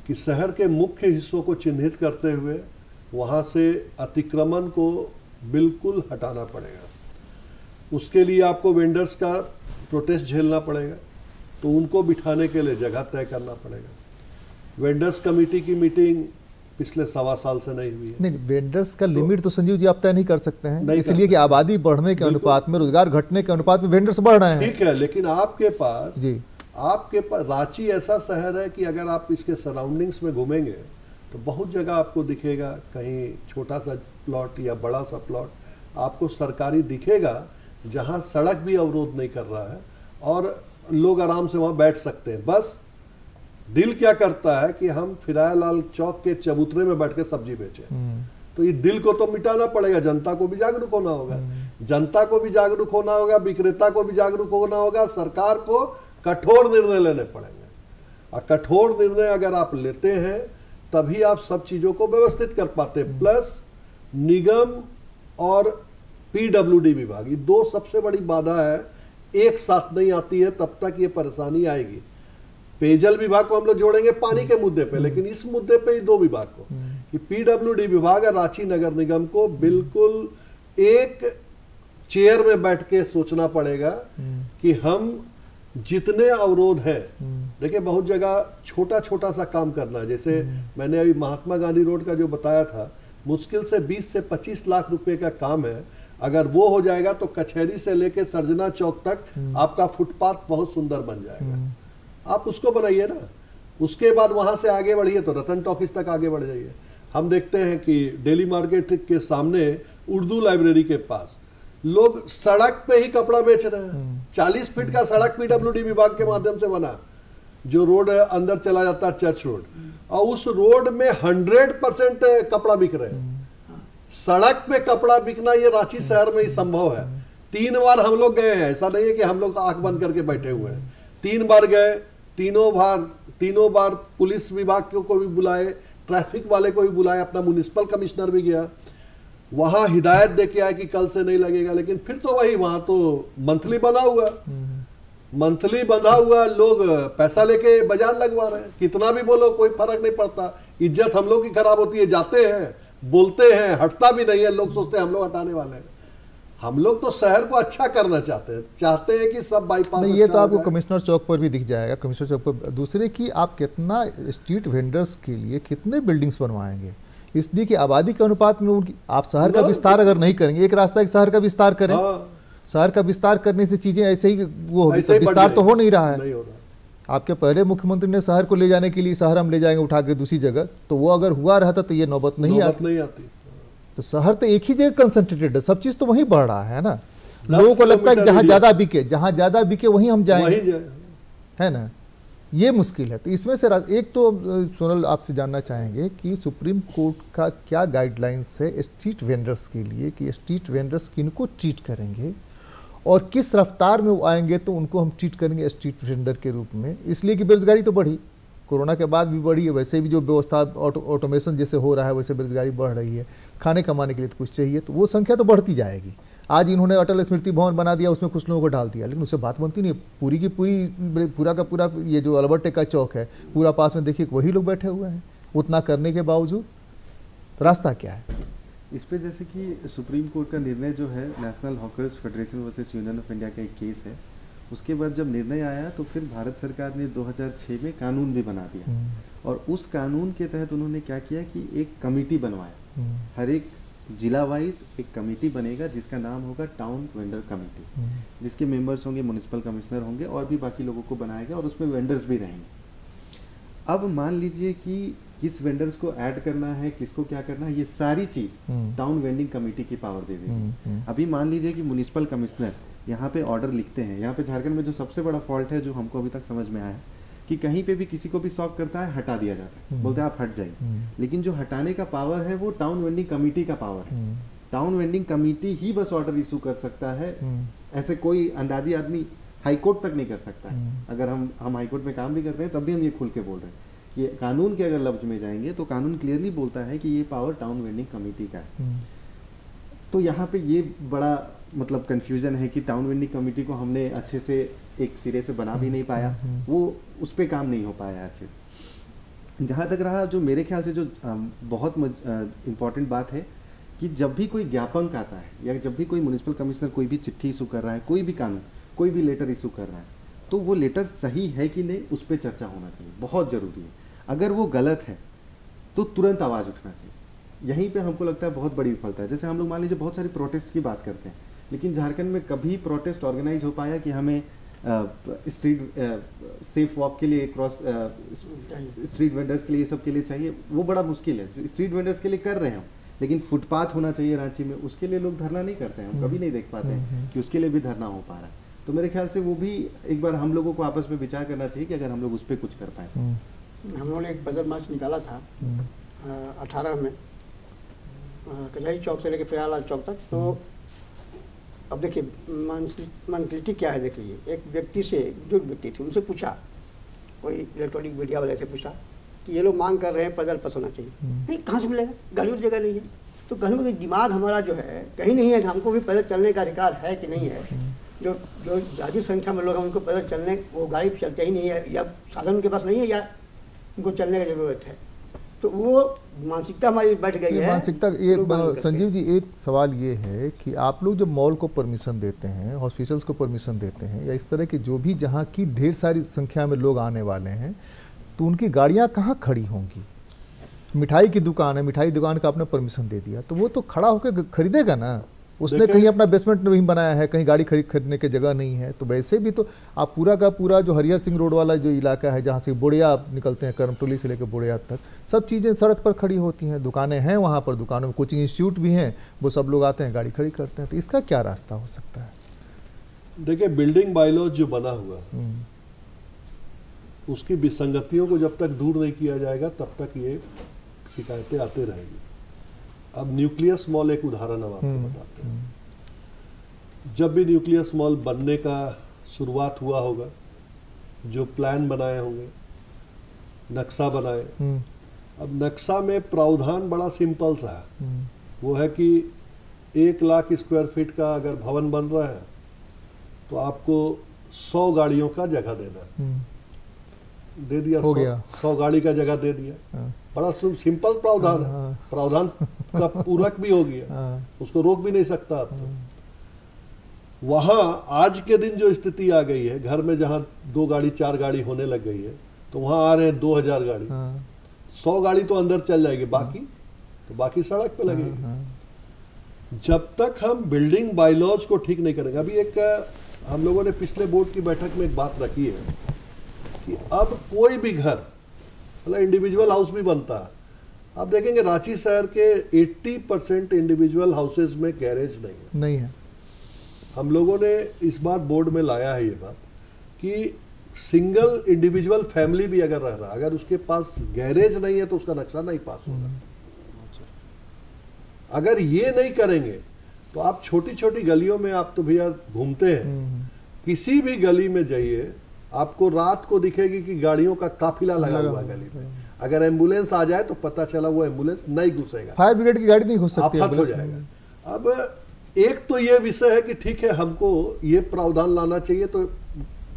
कि शहर के मुख्य हिस्सों को चिन्हित करते हुए वहाँ से अतिक्रमण को बिल्कुल हटाना पड़ेगा। उसके लिए आपको वेंडर्स का प्रोटेस्ट झेलना पड़ेगा, तो उनको बिठाने के लिए जगह तय करना पड़ेगा। वेंडर्स कमेटी की मीटिंग पिछले 1.25 साल से नहीं हुई है। नहीं, वेंडर्स का लिमिट तो संजीव जी आप तय नहीं कर सकते हैं, इसलिए कि आबादी बढ़ने के अनुपात में, रोजगार घटने के अनुपात में वेंडर्स बढ़ रहे हैं। ठीक है, लेकिन आपके पास रांची ऐसा शहर है कि अगर आप इसके सराउंडिंग्स में घूमेंगे तो बहुत जगह आपको दिखेगा, कहीं छोटा सा प्लॉट या बड़ा सा प्लॉट आपको सरकारी दिखेगा जहां सड़क भी अवरोध नहीं कर रहा है और लोग आराम से वहां बैठ सकते हैं। बस दिल क्या करता है कि हम फिरायालाल चौक के चबूतरे में बैठ के सब्जी बेचें। तो ये दिल को तो मिटाना पड़ेगा, जनता को भी जागरूक होना होगा, जनता को भी जागरूक होना होगा, विक्रेता को भी जागरूक होना होगा, सरकार को कठोर निर्णय लेने पड़ेंगे। और कठोर निर्णय अगर आप लेते हैं तभी आप सब चीजों को व्यवस्थित कर पाते हैं। प्लस निगम और पीडब्ल्यूडी विभाग, ये दो सबसे बड़ी बाधा है, एक साथ नहीं आती है तब तक ये परेशानी आएगी। पेयजल विभाग को हम लोग जोड़ेंगे पानी के मुद्दे पे, लेकिन इस मुद्दे पे ही दो विभाग को, कि पीडब्ल्यूडी विभाग और रांची नगर निगम को बिल्कुल एक चेयर में बैठ के सोचना पड़ेगा कि हम जितने अवरोध हैं, देखिए बहुत जगह छोटा छोटा सा काम करना है, जैसे मैंने अभी महात्मा गांधी रोड का जो बताया था, मुश्किल से 20 से 25 लाख रुपए का काम है। अगर वो हो जाएगा तो कचहरी से लेके सर्जना चौक तक आपका फुटपाथ बहुत सुंदर बन जाएगा। आप उसको बनाइए ना, उसके बाद वहां से आगे बढ़िए तो रतन टॉकीज तक आगे बढ़ जाइए। हम देखते हैं कि डेली मार्केट के सामने उर्दू लाइब्रेरी के पास लोग सड़क पे ही कपड़ा बेच रहे हैं। 40 फीट का सड़क पीडब्ल्यूडी विभाग के माध्यम से बना, जो रोड अंदर चला जाता है चर्च रोड, और उस रोड में 100% कपड़ा बिक रहे हैं। सड़क पे कपड़ा बिकना ये रांची शहर में ही संभव है। 3 बार हम लोग गए हैं, ऐसा नहीं है कि हम लोग आंख बंद करके बैठे हुए हैं। 3 बार गए, तीनों बार पुलिस विभाग को भी बुलाए, ट्रैफिक वाले को भी बुलाए, अपना म्युनिसिपल कमिश्नर भी गया, वहां हिदायत दे के आया कि कल से नहीं लगेगा। लेकिन फिर तो वही, वहां तो मंथली बंधा हुआ, लोग पैसा लेके बाजार लगवा रहे हैं। कितना भी बोलो कोई फर्क नहीं पड़ता, इज्जत हम लोग की खराब होती है। जाते हैं, बोलते हैं, हटता भी नहीं है, लोग सोचते हैं हम लोग हटाने वाले हैं। हम लोग तो शहर को अच्छा करना चाहते हैं कि सब बाईपास नहीं, ये तो आपको कमिश्नर चौक पर भी दिख जाएगा, कमिश्नर चौक पर। दूसरे की आप कितना स्ट्रीट वेंडर्स के लिए कितने बिल्डिंग्स बनवाएंगे, इसलिए कि आबादी के अनुपात में उनकी, आप शहर का विस्तार अगर नहीं करेंगे, एक रास्ता है शहर का विस्तार करें। शहर का विस्तार करने से चीजें ऐसे ही वो होगी, विस्तार तो हो नहीं रहा है। आपके पहले मुख्यमंत्री ने शहर को ले जाने के लिए शहर हम ले जाएंगे उठा के दूसरी जगह, तो वो अगर हुआ रहता तो ये नौबत नहीं आती। तो शहर तो एक ही जगह कंसंट्रेटेड है, सब चीज तो वहीं बढ़ रहा है ना। लोगों को लगता है कि जहां ज्यादा बिके वहीं हम जाएंगे, है ना। ये मुश्किल है। तो इसमें से एक तो सोनल आपसे जानना चाहेंगे कि सुप्रीम कोर्ट का क्या गाइडलाइंस है स्ट्रीट वेंडर्स के लिए, कि स्ट्रीट वेंडर्स किनको ट्रीट करेंगे और किस रफ्तार में वो आएंगे तो उनको हम ट्रीट करेंगे स्ट्रीट वेंडर के रूप में। इसलिए कि बेरोजगारी तो बढ़ी, कोरोना के बाद भी बढ़ी है, वैसे भी जो व्यवस्था ऑटोमेशन जैसे हो रहा है वैसे बेरोजगारी बढ़ रही है। खाने कमाने के लिए तो कुछ चाहिए, तो वो संख्या तो बढ़ती जाएगी। आज इन्होंने अटल स्मृति भवन बना दिया, उसमें कुछ लोगों को डाल दिया, लेकिन उससे बात बनती नहीं। पूरी की पूरा का पूरा ये जो अल्बर्ट टेक्का चौक है, पूरा पास में देखिए वही लोग बैठे हुए हैं। उतना करने के बावजूद रास्ता क्या है इस पे? जैसे कि सुप्रीम कोर्ट का निर्णय जो है, national hawkers federation versus union of India का एक केस है, उसके बाद जब निर्णय आया तो फिर भारत सरकार ने 2006 में कानून भी बना दिया, और उस कानून के तहत उन्होंने क्या किया कि एक कमेटी बनवाया। हर एक जिला वाइज एक कमेटी बनेगा जिसका नाम होगा टाउन वेंडर कमेटी, जिसके मेंबर्स होंगे म्युनिसिपल कमिश्नर होंगे और भी बाकी लोगों को बनाएगा, और उसमें वेंडर्स भी रहेंगे। अब मान लीजिए कि किस वेंडर्स को ऐड करना है, किसको क्या करना है, ये सारी चीज टाउन वेंडिंग कमेटी की पावर दे देगी। अभी मान लीजिए कि म्युनिसिपल कमिश्नर यहाँ पे ऑर्डर लिखते हैं। यहाँ पे झारखंड में जो सबसे बड़ा फॉल्ट है, जो हमको अभी तक समझ में आया, कि कहीं पे भी किसी को भी शौक करता है, हटा दिया जाता है, बोलते हैं आप हट जाइए। लेकिन जो हटाने का पावर है वो टाउन वेंडिंग कमेटी का पावर है। टाउन वेंडिंग कमेटी ही बस ऑर्डर इशू कर सकता है, ऐसे कोई अंदाजी आदमी हाईकोर्ट तक नहीं कर सकता है। अगर हम हाईकोर्ट में काम भी करते हैं तब भी हम ये खुल के बोल रहे हैं कि कानून के अगर लफ्ज में जाएंगे तो कानून क्लियरली बोलता है कि ये पावर टाउन वेंडिंग कमेटी का है। तो यहाँ पे ये बड़ा मतलब कंफ्यूजन है कि टाउन वेंडिंग कमेटी को हमने अच्छे से एक सिरे से बना भी नहीं पाया, वो उस पर काम नहीं हो पाया अच्छे से। जहाँ तक रहा, जो मेरे ख्याल से जो बहुत इम्पॉर्टेंट बात है कि जब भी कोई ज्ञापन आता है या जब भी कोई म्युनिसिपल कमिश्नर कोई भी चिट्ठी इशू कर रहा है, कोई भी कानून, कोई भी लेटर इशू कर रहा है, तो वो लेटर सही है कि नहीं उस पर चर्चा होना चाहिए, बहुत ज़रूरी है। अगर वो गलत है तो तुरंत आवाज़ उठना चाहिए। यहीं पे हमको लगता है बहुत बड़ी विफलता है। जैसे हम लोग मान लीजिए बहुत सारी प्रोटेस्ट की बात करते हैं, लेकिन झारखंड में कभी प्रोटेस्ट ऑर्गेनाइज हो पाया कि हमें स्ट्रीट सेफ वॉक के लिए, क्रॉस स्ट्रीट वेंडर्स के लिए, ये सब के लिए चाहिए, वो बड़ा मुश्किल है। स्ट्रीट वेंडर्स के लिए कर रहे हैं हम, लेकिन फुटपाथ होना चाहिए रांची में, उसके लिए लोग धरना नहीं करते हैं, हम कभी नहीं देख पाते हैं कि उसके लिए भी धरना हो पा रहा है। तो मेरे ख्याल से वो भी एक बार हम लोगों को आपस में विचार करना चाहिए कि अगर हम लोग उस पर कुछ कर पाए। हम लोगों ने एक बजट मार्च निकाला था 18 में कचहरी चौक से लेकर प्रयागराज चौक तक। तो अब देखिए मेंटलिटी क्या है, देख लीजिए। एक व्यक्ति से, जो व्यक्ति थे, उनसे पूछा, कोई इलेक्ट्रॉनिक मीडिया वाले से पूछा कि ये लोग मांग कर रहे हैं पैदल पास होना चाहिए, नहीं कहाँ से मिलेगा, गाड़ियों की जगह नहीं है। तो कहीं ना कहीं दिमाग हमारा जो है कहीं नहीं है, हमको भी पैदल चलने का अधिकार है कि नहीं है। जो जो ज़्यादा संख्या में लोग हैं उनको पैदल चलने, वो गाड़ी चलते ही नहीं है, या साधन उनके पास नहीं है, या उनको चलने की ज़रूरत है। तो वो मानसिकता हमारी बैठ गई है। मानसिकता ये संजीव जी, एक सवाल ये है कि आप लोग जब मॉल को परमिशन देते हैं, हॉस्पिटल्स को परमिशन देते हैं, या इस तरह की जो भी जहाँ की ढेर सारी संख्या में लोग आने वाले हैं, तो उनकी गाड़ियाँ कहाँ खड़ी होंगी? मिठाई की दुकान है, मिठाई दुकान का आपने परमिशन दे दिया, तो वो तो खड़ा होकर खरीदेगा ना। उसने कहीं अपना बेसमेंट नहीं बनाया है, कहीं गाड़ी खरीदने की जगह नहीं है। तो वैसे भी तो आप पूरा का पूरा जो हरिहर सिंह रोड वाला जो इलाका है, जहाँ से बोड़िया निकलते हैं, करमटोली से लेकर बोड़िया तक, सब चीज़ें सड़क पर खड़ी होती हैं, दुकानें हैं वहाँ पर, दुकानों में कोचिंग इंस्टीट्यूट भी हैं, वो सब लोग आते हैं, गाड़ी खड़ी करते हैं। तो इसका क्या रास्ता हो सकता है? देखिए, बिल्डिंग बायलॉज जो बना हुआ उसकी विसंगतियों को जब तक दूर नहीं किया जाएगा तब तक ये शिकायतें आते रहेंगी। अब न्यूक्लियस मॉल एक उदाहरण हम आपको बताते हैं। जब भी न्यूक्लियस मॉल बनने का शुरुआत हुआ होगा, जो प्लान बनाए होंगे, नक्शा बनाए, अब नक्शा में प्रावधान बड़ा सिंपल सा है। वो है कि 1 लाख स्क्वायर फीट का अगर भवन बन रहा है तो आपको 100 गाड़ियों का जगह देना है। दे दिया, 100 गाड़ी का जगह दे दिया। बड़ा सिंपल प्रावधान है। प्रावधान का पूरक भी हो गया, उसको रोक भी नहीं सकता आप। तो वहां आज के दिन जो स्थिति आ गई है, घर में जहां 2 गाड़ी 4 गाड़ी होने लग गई है, तो वहां आ रहे हैं 2000 गाड़ी। 100 गाड़ी तो अंदर चल जाएगी, बाकी सड़क पे लगेगी। जब तक हम बिल्डिंग बायलॉज को ठीक नहीं करेंगे, अभी एक हम लोगों ने पिछले बोर्ड की बैठक में एक बात रखी है कि अब कोई भी घर, मतलब इंडिविजुअल हाउस भी बनता है। आप देखेंगे रांची शहर के 80% इंडिविजुअल हाउसेज में गैरेज नहीं है। हम लोगों ने इस बार बोर्ड में लाया है ये बात कि सिंगल इंडिविजुअल फैमिली भी अगर रह रहा, अगर उसके पास गैरेज नहीं है तो उसका नक्शा नहीं पास होगा। अगर ये नहीं करेंगे तो आप छोटी छोटी गलियों में, आप तो भैया घूमते हैं, किसी भी गली में जाइए, आपको रात को दिखेगी कि गाड़ियों का काफिला लगा हुआ गली में। अगर एम्बुलेंस आ जाए तो पता चला वो एम्बुलेंस नहीं घुसेगा, फायर ब्रिगेड की गाड़ी नहीं घुस सकती, आफत हो जाएगा। अब एक तो ये विषय है कि ठीक है, हमको ये प्रावधान लाना चाहिए, तो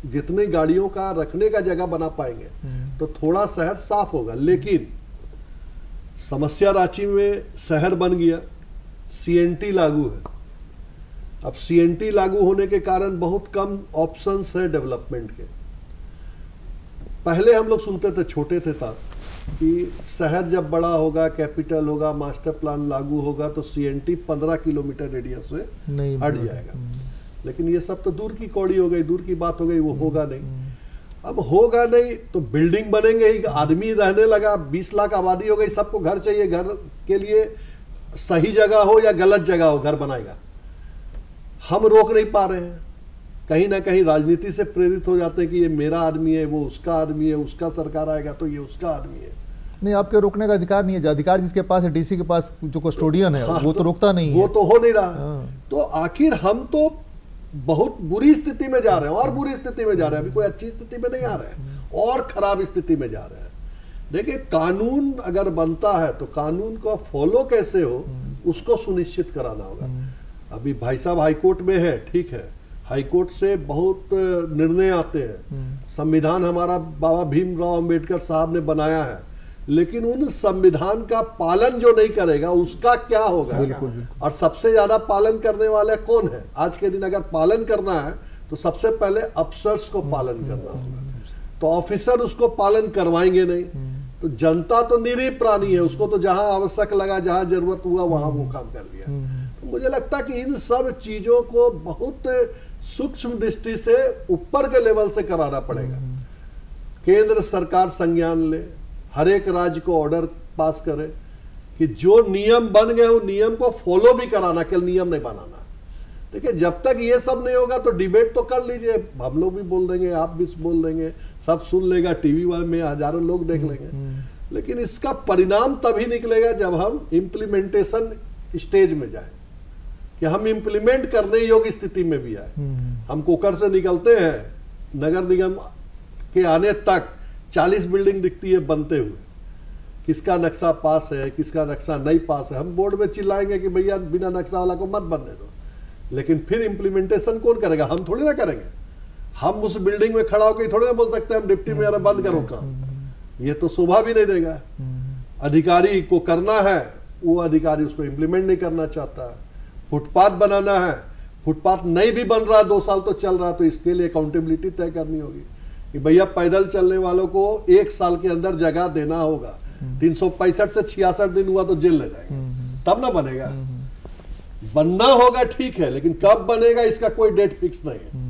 जितनी गाड़ियों का रखने का जगह बना पाएंगे तो थोड़ा शहर साफ होगा। लेकिन समस्या रांची में शहर बन गया, CNT लागू है। अब CNT लागू होने के कारण बहुत कम ऑप्शंस है डेवलपमेंट के। पहले हम लोग सुनते थे, छोटे थे तब, कि शहर जब बड़ा होगा, कैपिटल होगा, मास्टर प्लान लागू होगा तो CNT 15 किलोमीटर रेडियस में हट जाएगा। लेकिन ये सब तो दूर की कौड़ी हो गई, दूर की बात हो गई, वो होगा नहीं। अब होगा नहीं तो बिल्डिंग बनेंगे ही, आदमी रहने लगा, 20 लाख आबादी हो गई, सबको घर चाहिए, घर के लिए सही जगह हो या गलत जगह हो, घर बनाएगा। हम रोक नहीं पा रहे हैं, कहीं ना कहीं राजनीति से प्रेरित हो जाते हैं कि ये मेरा आदमी है, वो उसका आदमी है, उसका सरकार आएगा तो ये उसका आदमी है। नहीं, आपके रोकने का अधिकार नहीं है। जो अधिकार जिसके पास है, DC के पास जो कस्टोडियन है, वो तो रोकता नहीं है, वो तो हो नहीं रहा। तो आखिर हम तो बहुत बुरी स्थिति में जा रहे हैं, और बुरी स्थिति में जा रहे हैं, अभी कोई अच्छी स्थिति में नहीं आ रहे हैं, और खराब स्थिति में जा रहे हैं। देखिए, कानून अगर बनता है तो कानून को फॉलो कैसे हो उसको सुनिश्चित कराना होगा। अभी भाई साहब हाईकोर्ट में है, ठीक है, हाईकोर्ट से बहुत निर्णय आते हैं। संविधान हमारा बाबा भीमराव अंबेडकर साहब ने बनाया है, लेकिन उन संविधान का पालन जो नहीं करेगा उसका क्या होगा? और सबसे ज्यादा पालन करने वाले कौन है आज के दिन? अगर पालन करना है तो सबसे पहले अफसर्स को पालन करना होगा। तो ऑफिसर उसको पालन करवाएंगे नहीं, तो जनता तो निरीह प्राणी है, उसको तो जहां आवश्यक लगा, जहां जरूरत हुआ वहां वो काम कर लिया। मुझे लगता है कि इन सब चीजों को बहुत सूक्ष्म दृष्टि से ऊपर के लेवल से कराना पड़ेगा। केंद्र सरकार संज्ञान ले, हर एक राज्य को ऑर्डर पास करे कि जो नियम बन गए उन नियम को फॉलो भी कराना, केवल नियम नहीं बनाना। देखिए, जब तक ये सब नहीं होगा तो डिबेट तो कर लीजिए, हम लोग भी बोल देंगे, आप भी बोल देंगे, सब सुन लेगा, टीवी वाले में हजारों लोग देख लेंगे, लेकिन इसका परिणाम तभी निकलेगा जब हम इम्प्लीमेंटेशन स्टेज में जाए, कि हम इम्प्लीमेंट करने योग्य स्थिति में भी आए। हम कुकर से निकलते हैं, नगर निगम के आने तक 40 बिल्डिंग दिखती है बनते हुए, किसका नक्शा पास है, किसका नक्शा नहीं पास है। हम बोर्ड में चिल्लाएंगे कि भैया बिना नक्शा वाला को मत बनने दो, लेकिन फिर इम्प्लीमेंटेशन कौन करेगा? हम थोड़ी ना करेंगे। हम उस बिल्डिंग में खड़ा होकर थोड़ी ना बोल सकते हैं हम डिप्टी मेयर बंद करो काम, ये तो शोभा भी नहीं देगा। अधिकारी को करना है, वो अधिकारी उसको इम्प्लीमेंट नहीं करना चाहता। फुटपाथ बनाना है, फुटपाथ नहीं भी बन रहा, 2 साल तो चल रहा, तो इसके लिए अकाउंटेबिलिटी तय करनी होगी कि भैया पैदल चलने वालों को 1 साल के अंदर जगह देना होगा। 365 से 66 दिन हुआ तो जेल ले जाएंगे, तब ना बनेगा। बनना होगा ठीक है, लेकिन कब बनेगा इसका कोई डेट फिक्स नहीं है।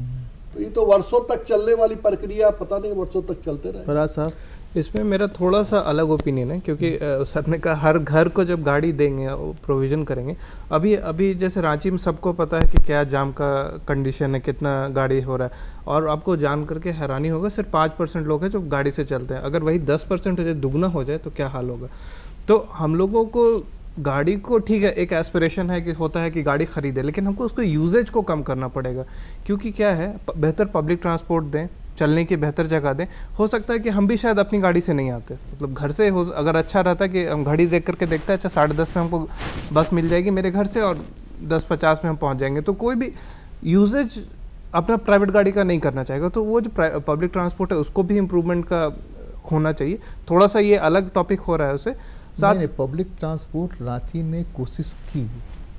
तो ये तो वर्षों तक चलने वाली प्रक्रिया, पता नहीं वर्षों तक चलते रहे। फराज साहब, इसमें मेरा थोड़ा सा अलग ओपिनियन है, क्योंकि सर ने कहा हर घर को जब गाड़ी देंगे प्रोविज़न करेंगे। अभी जैसे रांची में सबको पता है कि क्या जाम का कंडीशन है, कितना गाड़ी हो रहा है, और आपको जान करके हैरानी होगा सिर्फ 5% लोग हैं जो गाड़ी से चलते हैं। अगर वही 10% हो जाए, दुगना हो जाए, तो क्या हाल होगा। तो हम लोगों को गाड़ी को, ठीक है, एक एस्पिरेशन है कि होता है कि गाड़ी खरीदे, लेकिन हमको उसको यूजेज को कम करना पड़ेगा। क्योंकि क्या है, बेहतर पब्लिक ट्रांसपोर्ट दें, चलने की बेहतर जगह दें। हो सकता है कि हम भी शायद अपनी गाड़ी से नहीं आते, मतलब घर से हो, अगर अच्छा रहता कि हम घड़ी देख करके देखते हैं, अच्छा 10:30 में हमको बस मिल जाएगी मेरे घर से और 10:50 में हम पहुंच जाएंगे, तो कोई भी यूजेज अपना प्राइवेट गाड़ी का नहीं करना चाहेगा। तो वो जो पब्लिक ट्रांसपोर्ट है उसको भी इम्प्रूवमेंट का होना चाहिए। थोड़ा सा ये अलग टॉपिक हो रहा है उसे नहीं, पब्लिक ट्रांसपोर्ट रांची ने कोशिश की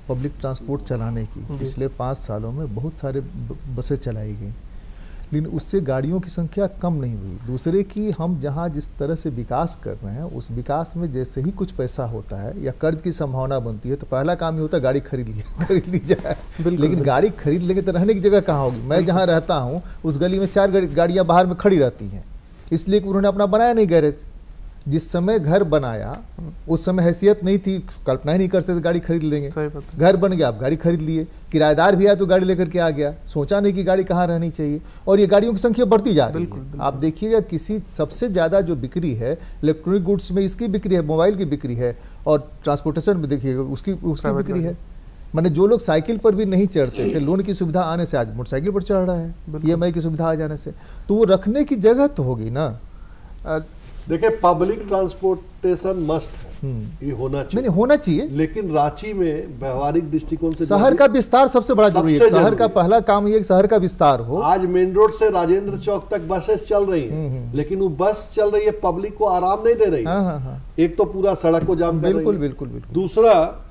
पब्लिक ट्रांसपोर्ट चलाने की। पिछले 5 सालों में बहुत सारे बसें चलाई गई, लेकिन उससे गाड़ियों की संख्या कम नहीं हुई। दूसरे की, हम जहाँ जिस तरह से विकास कर रहे हैं, उस विकास में जैसे ही कुछ पैसा होता है या कर्ज की संभावना बनती है, तो पहला काम ये होता है गाड़ी खरीद ली जाए। लेकिन गाड़ी खरीद लेंगे तो रहने की जगह कहाँ होगी? मैं जहाँ रहता हूँ उस गली में 4 गाड़ियाँ बाहर में खड़ी रहती हैं, इसलिए कि उन्होंने अपना बनाया नहीं गैरेज। जिस समय घर बनाया उस समय हैसियत नहीं थी, कल्पना ही नहीं कर सकते गाड़ी खरीद लेंगे। घर बन गया, आप गाड़ी खरीद लिए, किराएदार भी आया तो गाड़ी लेकर के आ गया, सोचा नहीं कि गाड़ी कहाँ रहनी चाहिए, और ये गाड़ियों की संख्या बढ़ती जा रही है। आप देखिएगा, किसी सबसे ज़्यादा जो बिक्री है इलेक्ट्रॉनिक गुड्स में, इसकी बिक्री है, मोबाइल की बिक्री है, और ट्रांसपोर्टेशन में देखिएगा उसकी बिक्री है। मैंने जो लोग साइकिल पर भी नहीं चढ़ते थे, लोन की सुविधा आने से आज मोटरसाइकिल पर चढ़ रहा है, EMI की सुविधा आ जाने से, तो वो रखने की जगह तो होगी ना। देखिए, पब्लिक ट्रांसपोर्टेशन मस्ट है, ये होना चाहिए। नहीं होना चाहिए, लेकिन रांची में व्यवहारिक दृष्टिकोण से शहर का विस्तार सबसे बड़ा जरूरी है। शहर का पहला काम ये शहर का विस्तार हो। आज मेन रोड से राजेंद्र चौक तक बसेस चल रही हैं, लेकिन वो बस चल रही है, पब्लिक को आराम नहीं दे रही। एक तो पूरा सड़क को जाम कर रही है, बिल्कुल। दूसरा,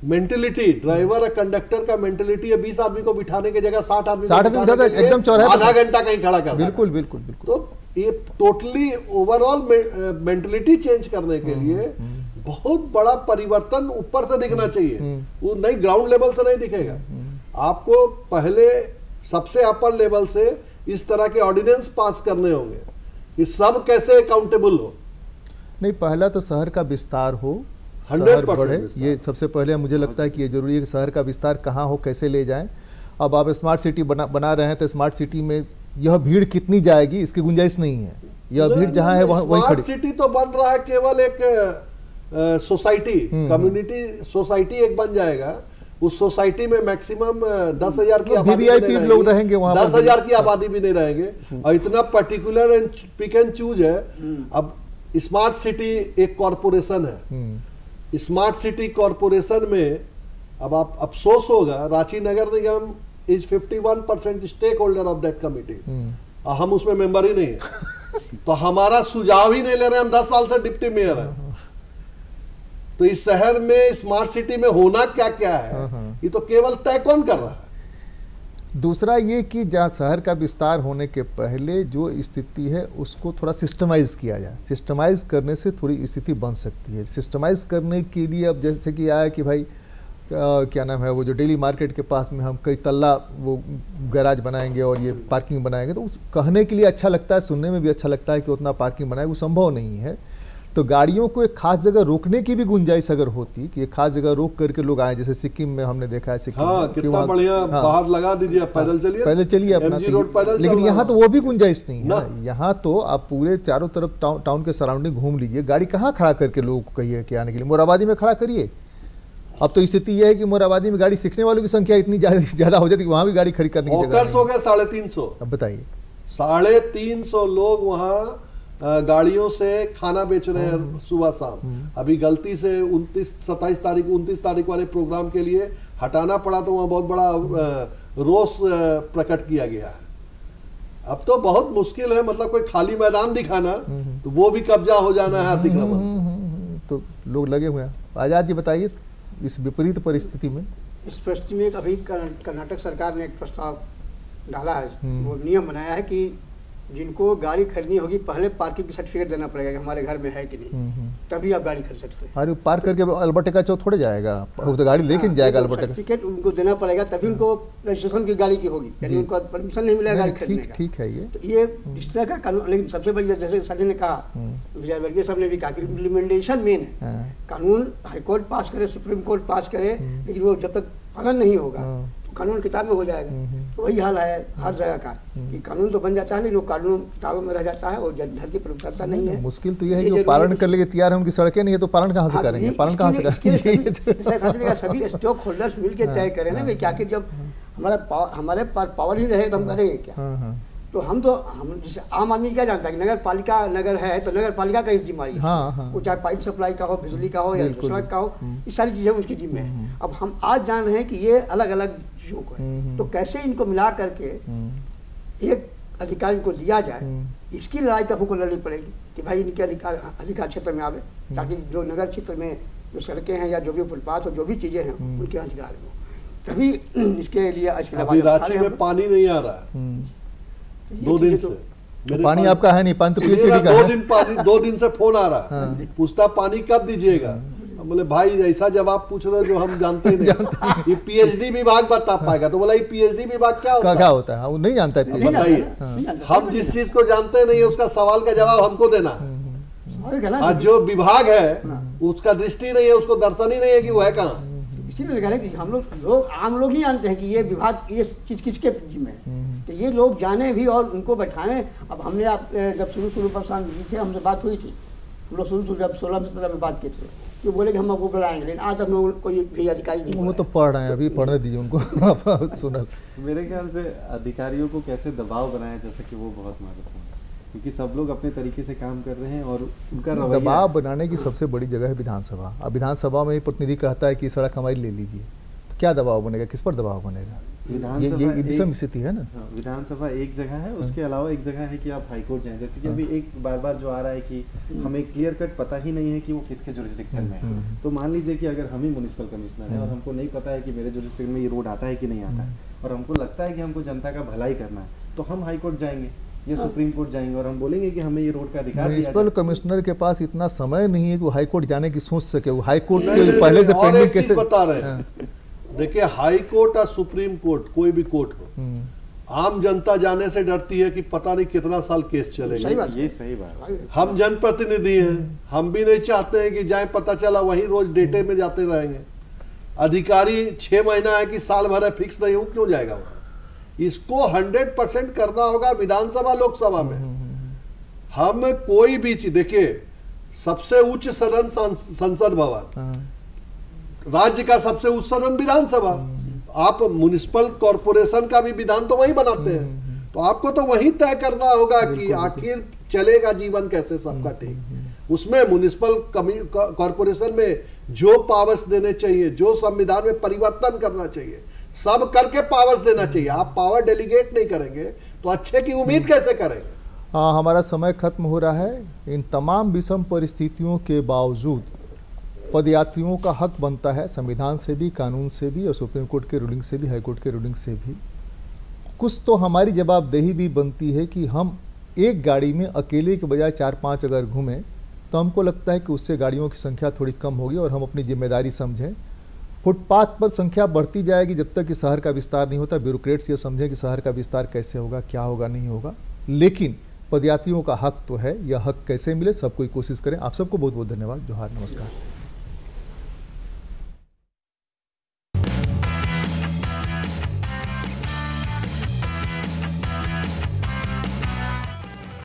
मेंटेलिटी, ड्राइवर और कंडक्टर का मेंटेलिटी है 20 आदमी को बिठाने की जगह 60 आदमी एकदम चौराहे आधा घंटा कहीं खड़ा कर। बिल्कुल। तो ये टोटली ओवरऑल मेंटलिटी चेंज करने के लिए बहुत बड़ा परिवर्तन ऊपर से दिखना चाहिए, वो नहीं ग्राउंड लेवल से नहीं दिखेगा। आपको पहले सबसे अपर लेवल से इस तरह के ऑर्डिनेंस पास करने होंगे कि सब कैसे अकाउंटेबल हो। नहीं, पहला तो शहर का विस्तार हो, शहर बढ़े, ये सबसे पहले मुझे लगता है कि ये जरूरी है कि शहर का विस्तार कहाँ हो, कैसे ले जाएं। अब आप स्मार्ट सिटी बना रहे हैं, तो स्मार्ट सिटी में यह भीड़ कितनी जाएगी इसकी गुंजाइश नहीं है। यह भीड़ जहां है वहीं खड़ी। सिटी तो बन रहा है, केवल एक सोसाइटी, कम्युनिटी सोसाइटी एक बन जाएगा। उस सोसाइटी में मैक्सिमम 10,000 की आबादी लोग रहेंगे, वहां 10,000 की आबादी भी नहीं रहेंगे, और इतना particular and pick and choose है। अब स्मार्ट सिटी एक कॉरपोरेशन है, स्मार्ट सिटी कॉरपोरेशन में अब आप अफसोस होगा, Ranchi Nagar Nigam is 51% stakeholder of that committee, हम उसमें मेंबर ही नहीं है। तो हमारा सुझाव ही नहीं ले रहे, हम 10 साल से डिप्टी मेयर हैं। तो इस शहर में स्मार्ट सिटी में होना क्या क्या है, ये तो केवल तय कौन कर रहा है। दूसरा ये कि जहाँ शहर का विस्तार होने के पहले जो स्थिति है उसको थोड़ा सिस्टमाइज किया जाए। सिस्टमाइज करने से थोड़ी स्थिति बन सकती है। सिस्टमाइज करने के लिए अब जैसे कि आया कि भाई क्या नाम है वो जो डेली मार्केट के पास में हम कई तल्ला वो गैराज बनाएंगे और ये पार्किंग बनाएंगे, तो कहने के लिए अच्छा लगता है, सुनने में भी अच्छा लगता है कि उतना पार्किंग बनाए, वो संभव नहीं है। तो गाड़ियों को एक खास जगह रोकने की भी गुंजाइश अगर होती कि एक खास जगह रोक करके लोग आए, जैसे सिक्किम में हमने देखा है, सिक्किम कितना बढ़िया बाहर लगा दीजिए, पैदल चलिए अपना, लेकिन यहाँ तो वो भी गुंजाइश नहीं है। यहाँ तो आप पूरे चारों तरफ टाउन के सराउंडिंग घूम लीजिए, गाड़ी कहाँ खड़ा करके लोगों को कहिए कि आने के लिए, मोराबादी में खड़ा करिए। अब तो स्थिति यह है कि मोराबादी में गाड़ी सीखने वालों की संख्या इतनी ज्यादा हो जाती है कि वहां भी गाड़ी खड़ी करने की जगह हो गए 350। अब बताइए 350 लोग वहां गाड़ियों से खाना बेच रहे हैं सुबह शाम। अभी गलती से 27 तारीख 29 तारीख वाले प्रोग्राम के लिए हटाना पड़ा, तो वहां बहुत बड़ा रोष प्रकट किया गया है। अब तो बहुत मुश्किल है, मतलब कोई खाली मैदान दिखाना तो वो भी कब्जा हो जाना है अतिक्रमण से। तो लोग लगे हुए हैं। आजाद जी बताइए, इस विपरीत परिस्थिति में, इस परिस्थिति में अभी कर्नाटक सरकार ने एक प्रस्ताव डाला है, वो नियम बनाया है कि जिनको गाड़ी खरीदनी होगी पहले पार्किंग की सर्टिफिकेट देना पड़ेगा कि हमारे घर में है कि नहीं, तभी आप गाड़ी खरीद सकते हैं। अरे पार्क करके अल्बर्टे का चौक थोड़े जाएगा, वो तो गाड़ी लेकिन जाएगा अल्बर्टे का। सर्टिफिकेट उनको देना पड़ेगा, तभी उनको रजिस्ट्रेशन की गाड़ी की होगी, यानी उनको परमिशन नहीं मिलेगा गाड़ी खरीदने का। ठीक है, ये इस तरह का कानून। लेकिन सबसे बड़ी जैसे सर ने कहा, विजयवर्गीय साहब ने भी कहा कि इम्प्लीमेंटेशन मेन है। कानून हाईकोर्ट पास करे, सुप्रीम कोर्ट पास करे, लेकिन वो जब तक पालन नहीं होगा तो कानून किताब में हो जाएगा। तो वही हाल है हर जगह का कि कानून तो बन जाता है, लेकिन वो कानून किताबों में रह जाता है और धरती पर उतरता नहीं है। मुश्किल तो ये है कि वो पालन करने के लिए तैयार है, उनकी सड़कें नहीं है तो पालन कहाँ से करेंगे, पालन कहाँ से करेंगे। सभी स्टॉक होल्डर्स मिलकर तय करें ना कि आखिर जब हमारे पास पावर ही रहे तो हम करेंगे क्या। तो हम जैसे आम आदमी क्या जानता है कि नगर पालिका नगर है तो नगर पालिका का इस जिम्मेदारी है, वो चाहे पाइप सप्लाई का हो, बिजली का हो या सड़क का हो, ये सारी चीजें उसकी जिम्मे है। अब हम आज जान रहे हैं कि ये अलग अलग चीजों को है, तो कैसे इनको मिला करके एक अधिकार इनको दिया जाए, इसकी लड़ाई तक हमको लड़नी पड़ेगी कि भाई इनके अधिकार क्षेत्र में आवे, ताकि जो नगर क्षेत्र में जो सड़कें हैं या जो भी फुटपाथ हो, जो भी चीजें हैं उनके अधिकार में, तभी इसके लिए अभी रांची में पानी नहीं आ रहा है 2 दिन से। पानी आपका है नहीं, पानी तो पीएचडी का है। 2 दिन से फोन आ रहा है, पूछता पानी कब दीजिएगा। बोले भाई ऐसा जवाब पूछ रहे हो जो हम जानते ही नहीं, ये पीएचडी विभाग बता पाएगा। तो बोला ये पीएचडी विभाग क्या होता है, वो नहीं जानता है। बताइए, हम जिस चीज को जानते नहीं उसका सवाल का जवाब हमको देना है, और जो विभाग है उसका दृष्टि नहीं है, उसको दर्शन ही नहीं है कि वो है कहाँ। इसीलिए लगा कि हम लोग आम लोग नहीं जानते हैं कि ये विभाग ये चीज किसके जिम्मे है, तो ये लोग जाने भी और उनको बैठाएं। अब हमने आप जब शुरू प्रशांत जी थे, हमसे बात हुई थी, हम लोग शुरू जब 16 में बात किए थे, तो बोले कि हम आपको बुलाएंगे, लेकिन आज हम लोग कोई भी अधिकारी नहीं। वो तो पढ़ रहे हैं, अभी पढ़ने दीजिए उनको। सुनल मेरे ख्याल से अधिकारियों को कैसे दबाव बनाया जा सके वो बहुत महत्वपूर्ण है, क्योंकि सब लोग अपने तरीके से काम कर रहे हैं और उनका दबाव बनाने की सबसे बड़ी जगह है विधानसभा। अब विधानसभा में ही प्रतिनिधि कहता है कि सड़क हमारी ले लीजिए, तो क्या दबाव बनेगा, किस पर दबाव बनेगा। ये विषम स्थिति है ना। विधानसभा एक जगह है, उसके अलावा एक जगह है कि आप हाईकोर्ट जाएं। जैसे कि अभी एक बार जो आ रहा है कि हमें क्लियर कट पता ही नहीं है कि वो किसके जुरिस्डिक्शन में है। तो मान लीजिए कि अगर हम ही म्युनिसिपल कमिश्नर हैं और हमको नहीं पता है कि मेरे जुरिस्डिक्शन में ये रोड आता है कि नहीं आता है, और हमको लगता है कि हमको जनता का भलाई करना है, तो हम हाईकोर्ट जाएंगे या सुप्रीम कोर्ट जाएंगे और हम बोलेंगे कि हमें ये रोड का अधिकार। म्युनिसिपल कमिश्नर के पास इतना समय नहीं है कि वो हाईकोर्ट जाने की सोच सके। वो हाईकोर्ट के पहले से पेंडिंग कैसे बता रहे हैं। देखिए, हाई कोर्ट और सुप्रीम कोर्ट कोई भी कोर्ट हो, आम जनता जाने से डरती है कि पता नहीं कितना साल केस चलेगा। ये सही बात है। हम जनप्रतिनिधि हैं, हम भी नहीं चाहते हैं कि जाए पता चला वहीं रोज डेटे में जाते रहेंगे। अधिकारी 6 महीना है कि साल भर है, फिक्स नहीं हो, क्यों जाएगा वहां। इसको 100% करना होगा विधानसभा लोकसभा में। हम कोई भी चीज, देखिए सबसे उच्च सदन संसद भवन, राज्य का सबसे उच्च सदन विधानसभा। आप म्युनिसिपल कॉर्पोरेशन का भी विधान तो वही बनाते हैं, तो आपको तो वही तय करना होगा कि आखिर चलेगा जीवन कैसे सबका ठीक। उसमें म्युनिसिपल कॉर्पोरेशन में जो पावर्स देने चाहिए, जो संविधान में परिवर्तन करना चाहिए, सब करके पावर्स देना चाहिए। आप पावर डेलीगेट नहीं करेंगे तो अच्छे की उम्मीद कैसे करेंगे। हाँ, हमारा समय खत्म हो रहा है। इन तमाम विषम परिस्थितियों के बावजूद पदयात्रियों का हक बनता है, संविधान से भी, कानून से भी और सुप्रीम कोर्ट के रूलिंग से भी, हाई कोर्ट के रूलिंग से भी। कुछ तो हमारी जवाबदेही भी बनती है कि हम एक गाड़ी में अकेले के बजाय 4-5 अगर घूमें तो हमको लगता है कि उससे गाड़ियों की संख्या थोड़ी कम होगी और हम अपनी जिम्मेदारी समझें फुटपाथ पर संख्या बढ़ती जाएगी जब तक कि शहर का विस्तार नहीं होता। ब्यूरोक्रेट्स ये समझें कि शहर का विस्तार कैसे होगा, क्या होगा, नहीं होगा, लेकिन पदयात्रियों का हक तो है। यह हक कैसे मिले, सब कोई कोशिश करें। आप सबको बहुत बहुत धन्यवाद। जोहार, नमस्कार।